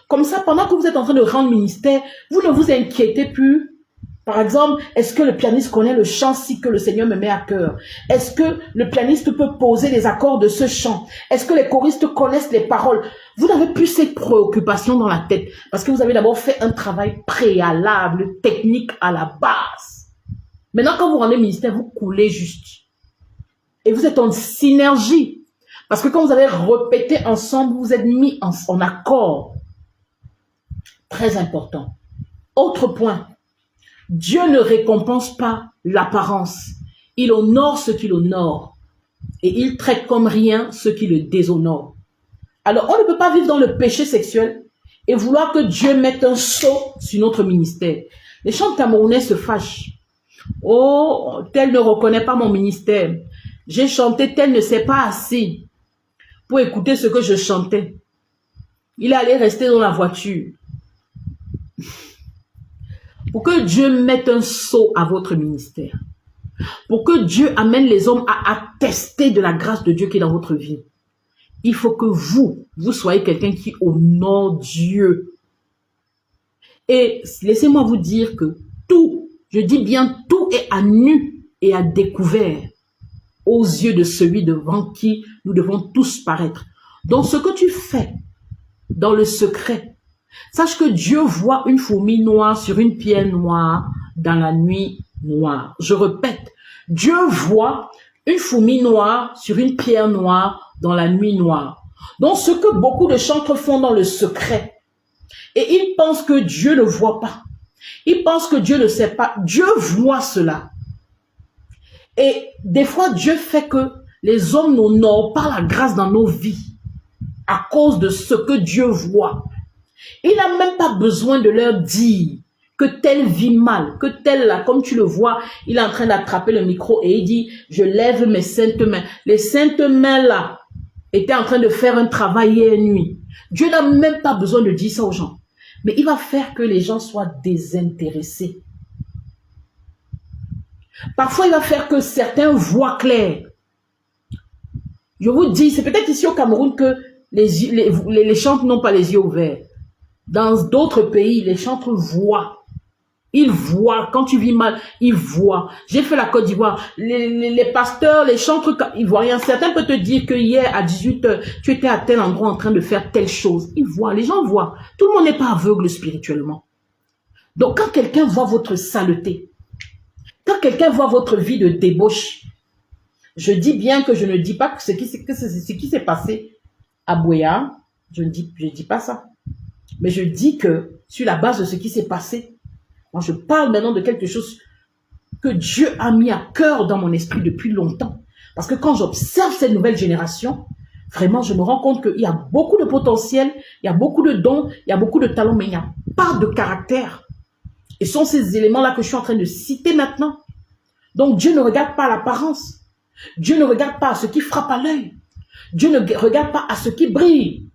Comme ça, pendant que vous êtes en train de rendre ministère, vous ne vous inquiétez plus. Par exemple, est-ce que le pianiste connaît le chant si que le Seigneur me met à cœur? Est-ce que le pianiste peut poser les accords de ce chant? Est-ce que les choristes connaissent les paroles? Vous n'avez plus cette préoccupation dans la tête parce que vous avez d'abord fait un travail préalable, technique à la base. Maintenant, quand vous rendez ministère, vous coulez juste. Et vous êtes en synergie. Parce que quand vous avez répété ensemble, vous êtes mis en accord. Très important. Autre point. Dieu ne récompense pas l'apparence. Il honore ce qu'il honore. Et il traite comme rien ce qui le déshonore. Alors, on ne peut pas vivre dans le péché sexuel et vouloir que Dieu mette un sceau sur notre ministère. Les chants camerounais se fâchent. Oh, tel ne reconnaît pas mon ministère. J'ai chanté, tel ne s'est pas assis pour écouter ce que je chantais. Il est allé rester dans la voiture. Pour que Dieu mette un sceau à votre ministère. Pour que Dieu amène les hommes à attester de la grâce de Dieu qui est dans votre vie. Il faut que vous soyez quelqu'un qui honore Dieu. Et laissez-moi vous dire que tout, je dis bien tout est à nu et à découvert aux yeux de celui devant qui nous devons tous paraître. Donc ce que tu fais dans le secret, sache que Dieu voit une fourmi noire sur une pierre noire dans la nuit noire. Je répète, Dieu voit une fourmi noire sur une pierre noire dans la nuit noire. Donc ce que beaucoup de chantres font dans le secret, et ils pensent que Dieu ne voit pas. Ils pensent que Dieu ne sait pas. Dieu voit cela. Et des fois, Dieu fait que les hommes n'honorent pas la grâce dans nos vies à cause de ce que Dieu voit. Il n'a même pas besoin de leur dire que tel vit mal, que tel là, comme tu le vois, il est en train d'attraper le micro et il dit, je lève mes saintes mains. Les saintes mains là étaient en train de faire un travail hier nuit. Dieu n'a même pas besoin de dire ça aux gens. Mais il va faire que les gens soient désintéressés. Parfois, il va faire que certains voient clair. Je vous dis, c'est peut-être ici au Cameroun que les chantres n'ont pas les yeux ouverts. Dans d'autres pays, les chantres voient. Ils voient. Quand tu vis mal, ils voient. J'ai fait la Côte d'Ivoire. Les pasteurs, les chantres ivoiriens, certains peuvent te dire que hier à 18h, tu étais à tel endroit en train de faire telle chose. Ils voient. Les gens voient. Tout le monde n'est pas aveugle spirituellement. Donc, quand quelqu'un voit votre saleté, quand quelqu'un voit votre vie de débauche, je dis bien que je ne dis pas que ce qui s'est passé à Bouéa, je ne dis pas ça. Mais je dis que sur la base de ce qui s'est passé, moi je parle maintenant de quelque chose que Dieu a mis à cœur dans mon esprit depuis longtemps. Parce que quand j'observe cette nouvelle génération, vraiment je me rends compte qu'il y a beaucoup de potentiel, il y a beaucoup de dons, il y a beaucoup de talents, mais il n'y a pas de caractère. Et ce sont ces éléments-là que je suis en train de citer maintenant. Donc Dieu ne regarde pas l'apparence. Dieu ne regarde pas à ce qui frappe à l'œil. Dieu ne regarde pas à ce qui brille.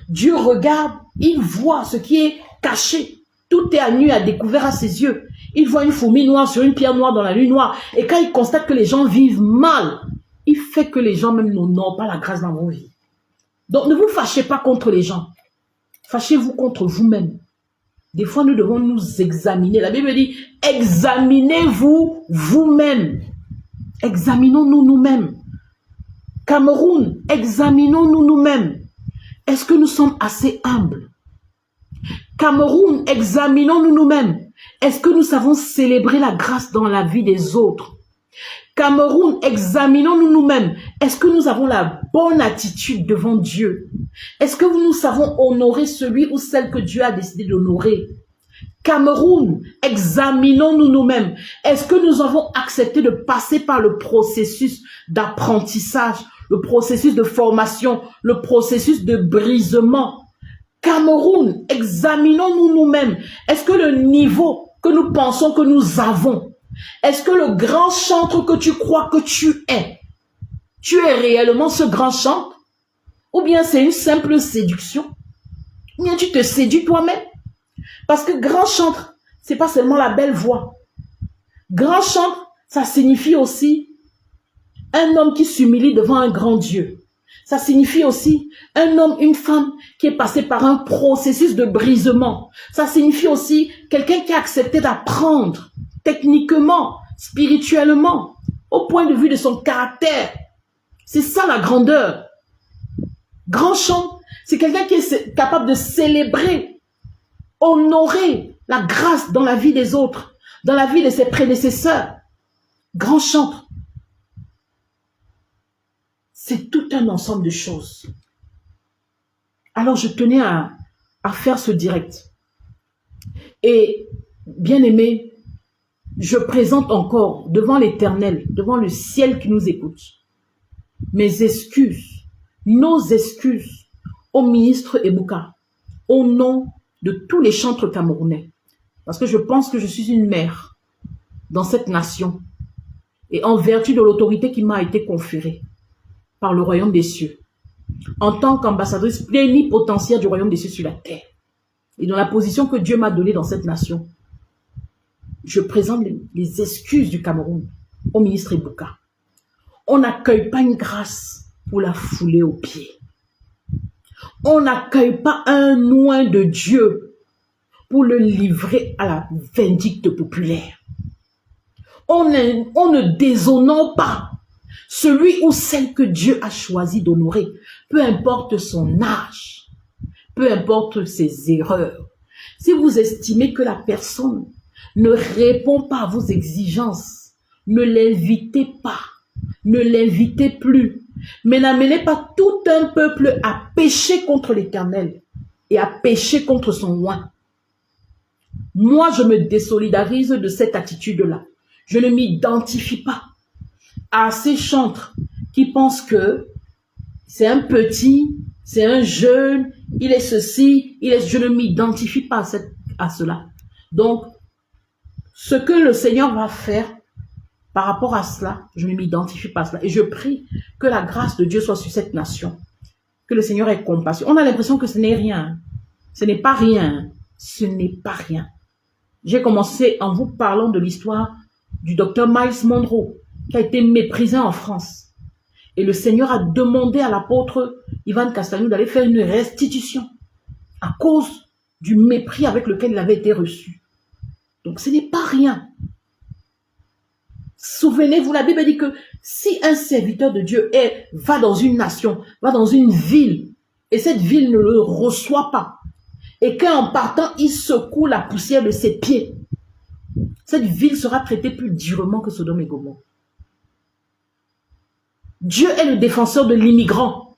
Dieu regarde, il voit ce qui est caché. Tout est à nu, à découvert à ses yeux. Il voit une fourmi noire sur une pierre noire dans la nuit noire. Et quand il constate que les gens vivent mal, il fait que les gens même n'honorent pas la grâce dans vos vies. Donc ne vous fâchez pas contre les gens. Fâchez-vous contre vous-même. Des fois, nous devons nous examiner. La Bible dit, examinez-vous vous-même. Examinons-nous nous-mêmes. Cameroun, examinons-nous nous-mêmes. Est-ce que nous sommes assez humbles? Cameroun, examinons-nous nous-mêmes. Est-ce que nous savons célébrer la grâce dans la vie des autres? Cameroun, examinons-nous nous-mêmes. Est-ce que nous avons la bonne attitude devant Dieu? Est-ce que nous savons honorer celui ou celle que Dieu a décidé d'honorer? Cameroun, examinons-nous nous-mêmes. Est-ce que nous avons accepté de passer par le processus d'apprentissage, le processus de formation, le processus de brisement? Cameroun, examinons-nous nous-mêmes. Est-ce que le niveau que nous pensons que nous avons, est-ce que le grand chantre que tu crois que tu es réellement ce grand chantre? Ou bien c'est une simple séduction? Ou bien tu te séduis toi-même? Parce que grand chantre, c'est pas seulement la belle voix. Grand chantre, ça signifie aussi un homme qui s'humilie devant un grand Dieu. Ça signifie aussi un homme, une femme qui est passé par un processus de brisement. Ça signifie aussi quelqu'un qui a accepté d'apprendre techniquement, spirituellement, au point de vue de son caractère. C'est ça la grandeur. Grand chantre, c'est quelqu'un qui est capable de célébrer, honorer la grâce dans la vie des autres, dans la vie de ses prédécesseurs. Grand chantre. C'est tout un ensemble de choses. Alors je tenais à faire ce direct. Et bien aimé, je présente encore devant l'Éternel, devant le ciel qui nous écoute, mes excuses, nos excuses au ministre Ebouka, au nom de tous les chantres camerounais. Parce que je pense que je suis une mère dans cette nation et en vertu de l'autorité qui m'a été conférée par le royaume des cieux, en tant qu'ambassadrice plénipotentiaire du royaume des cieux sur la terre, et dans la position que Dieu m'a donnée dans cette nation, je présente les excuses du Cameroun au ministre Ebouka. On n'accueille pas une grâce pour la fouler aux pieds. On n'accueille pas un oint de Dieu pour le livrer à la vindicte populaire. On ne déshonore pas celui ou celle que Dieu a choisi d'honorer, peu importe son âge, peu importe ses erreurs. Si vous estimez que la personne ne répond pas à vos exigences, ne l'invitez pas, ne l'invitez plus, mais n'amenez pas tout un peuple à pécher contre l'Éternel et à pécher contre son oint. Moi, je me désolidarise de cette attitude-là. Je ne m'identifie pas à ces chantres qui pensent que c'est un petit, c'est un jeune, il est ceci, je ne m'identifie pas à cela. Donc, ce que le Seigneur va faire par rapport à cela, je ne m'identifie pas à cela. Et je prie que la grâce de Dieu soit sur cette nation. que le Seigneur ait compassion. On a l'impression que ce n'est rien. Ce n'est pas rien. Ce n'est pas rien. J'ai commencé en vous parlant de l'histoire du docteur Miles Monroe, qui a été méprisé en France. Et le Seigneur a demandé à l'apôtre Ivan Castagnou d'aller faire une restitution à cause du mépris avec lequel il avait été reçu. Donc ce n'est pas rien. Souvenez-vous, la Bible dit que si un serviteur de Dieu va dans une nation, va dans une ville, et cette ville ne le reçoit pas, et qu'en partant, il secoue la poussière de ses pieds, cette ville sera traitée plus durement que Sodome et Gomorrhe. Dieu est le défenseur de l'immigrant.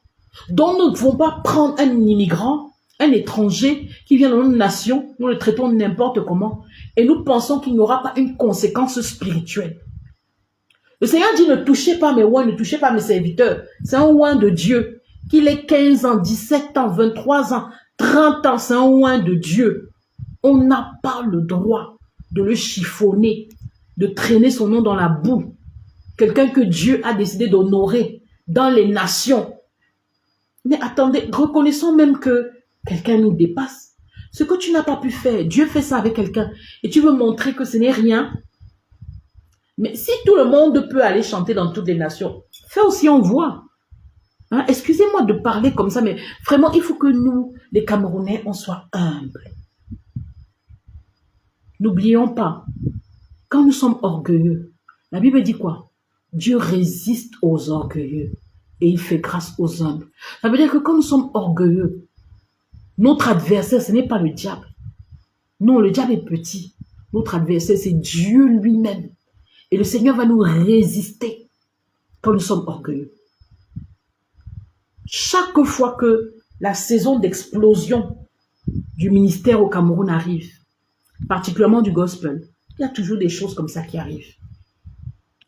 Donc nous ne pouvons pas prendre un immigrant, un étranger qui vient dans notre nation, nous le traitons n'importe comment, et nous pensons qu'il n'aura pas une conséquence spirituelle. Le Seigneur dit, ne touchez pas mes oins, ne touchez pas mes serviteurs. C'est un oin de Dieu. Qu'il ait 15 ans, 17 ans, 23 ans, 30 ans, c'est un oin de Dieu. On n'a pas le droit de le chiffonner, de traîner son nom dans la boue. Quelqu'un que Dieu a décidé d'honorer dans les nations. Mais attendez, reconnaissons même que quelqu'un nous dépasse. Ce que tu n'as pas pu faire, Dieu fait ça avec quelqu'un. Et tu veux montrer que ce n'est rien. Mais si tout le monde peut aller chanter dans toutes les nations, fais aussi en voix. Hein? Excusez-moi de parler comme ça, mais vraiment, il faut que nous, les Camerounais, on soit humbles. N'oublions pas, quand nous sommes orgueilleux, la Bible dit quoi? Dieu résiste aux orgueilleux et il fait grâce aux humbles. Ça veut dire que quand nous sommes orgueilleux, notre adversaire, ce n'est pas le diable. Non, le diable est petit. Notre adversaire, c'est Dieu lui-même. Et le Seigneur va nous résister quand nous sommes orgueilleux. Chaque fois que la saison d'explosion du ministère au Cameroun arrive, particulièrement du gospel, il y a toujours des choses comme ça qui arrivent.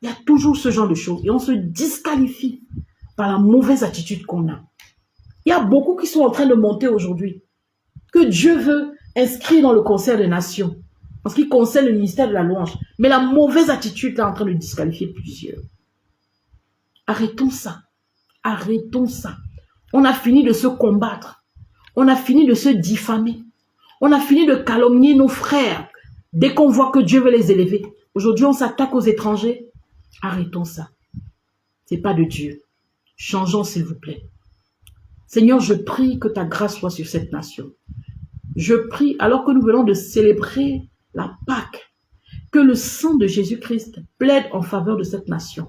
Il y a toujours ce genre de choses. Et on se disqualifie par la mauvaise attitude qu'on a. Il y a beaucoup qui sont en train de monter aujourd'hui, que Dieu veut inscrire dans le concert des nations, en ce qui concerne le ministère de la louange. Mais la mauvaise attitude est en train de disqualifier plusieurs. Arrêtons ça. Arrêtons ça. On a fini de se combattre. On a fini de se diffamer. On a fini de calomnier nos frères dès qu'on voit que Dieu veut les élever. Aujourd'hui, on s'attaque aux étrangers. Arrêtons ça. Ce n'est pas de Dieu. Changeons, s'il vous plaît. Seigneur, je prie que ta grâce soit sur cette nation. Je prie, alors que nous venons de célébrer la Pâque, que le sang de Jésus-Christ plaide en faveur de cette nation.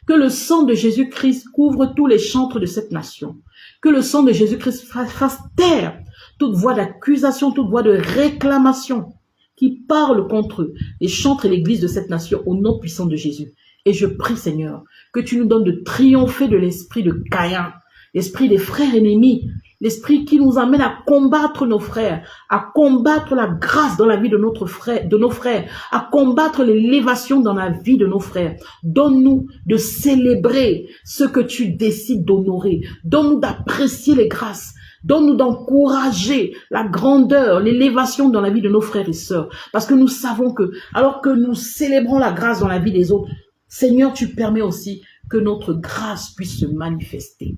Que le sang de Jésus-Christ couvre tous les chantres de cette nation. Que le sang de Jésus-Christ fasse taire toute voix d'accusation, toute voix de réclamation qui parle contre les chantres et l'église de cette nation au nom puissant de Jésus. Et je prie, Seigneur, que tu nous donnes de triompher de l'esprit de Caïn, l'esprit des frères ennemis, l'esprit qui nous amène à combattre nos frères, à combattre la grâce dans la vie de nos frères, à combattre l'élévation dans la vie de nos frères. Donne-nous de célébrer ce que tu décides d'honorer. Donne-nous d'apprécier les grâces. Donne-nous d'encourager la grandeur, l'élévation dans la vie de nos frères et sœurs. Parce que nous savons que, alors que nous célébrons la grâce dans la vie des autres, Seigneur, tu permets aussi que notre grâce puisse se manifester.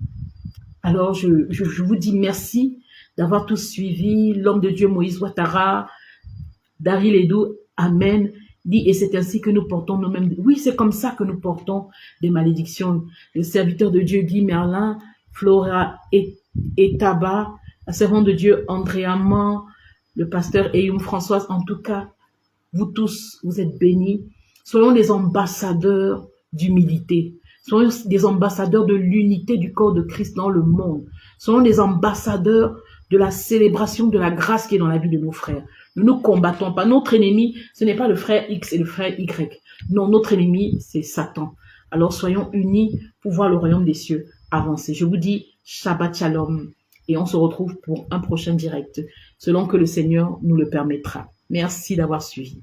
Alors, je vous dis merci d'avoir tous suivi l'homme de Dieu Moïse Ouattara, Daryl Edou, Amen, dit, et c'est ainsi que nous portons nous-mêmes. Oui, c'est comme ça que nous portons des malédictions. Le serviteur de Dieu Guy Merlin, Flora Etaba, la servante de Dieu Andrea Man, le pasteur Eyoum Françoise, en tout cas, vous tous, vous êtes bénis. Soyons des ambassadeurs d'humilité. Soyons des ambassadeurs de l'unité du corps de Christ dans le monde. Soyons des ambassadeurs de la célébration de la grâce qui est dans la vie de nos frères. Nous ne combattons pas. Notre ennemi, ce n'est pas le frère X et le frère Y. Non, notre ennemi, c'est Satan. Alors soyons unis pour voir le royaume des cieux avancer. Je vous dis Shabbat Shalom et on se retrouve pour un prochain direct, selon que le Seigneur nous le permettra. Merci d'avoir suivi.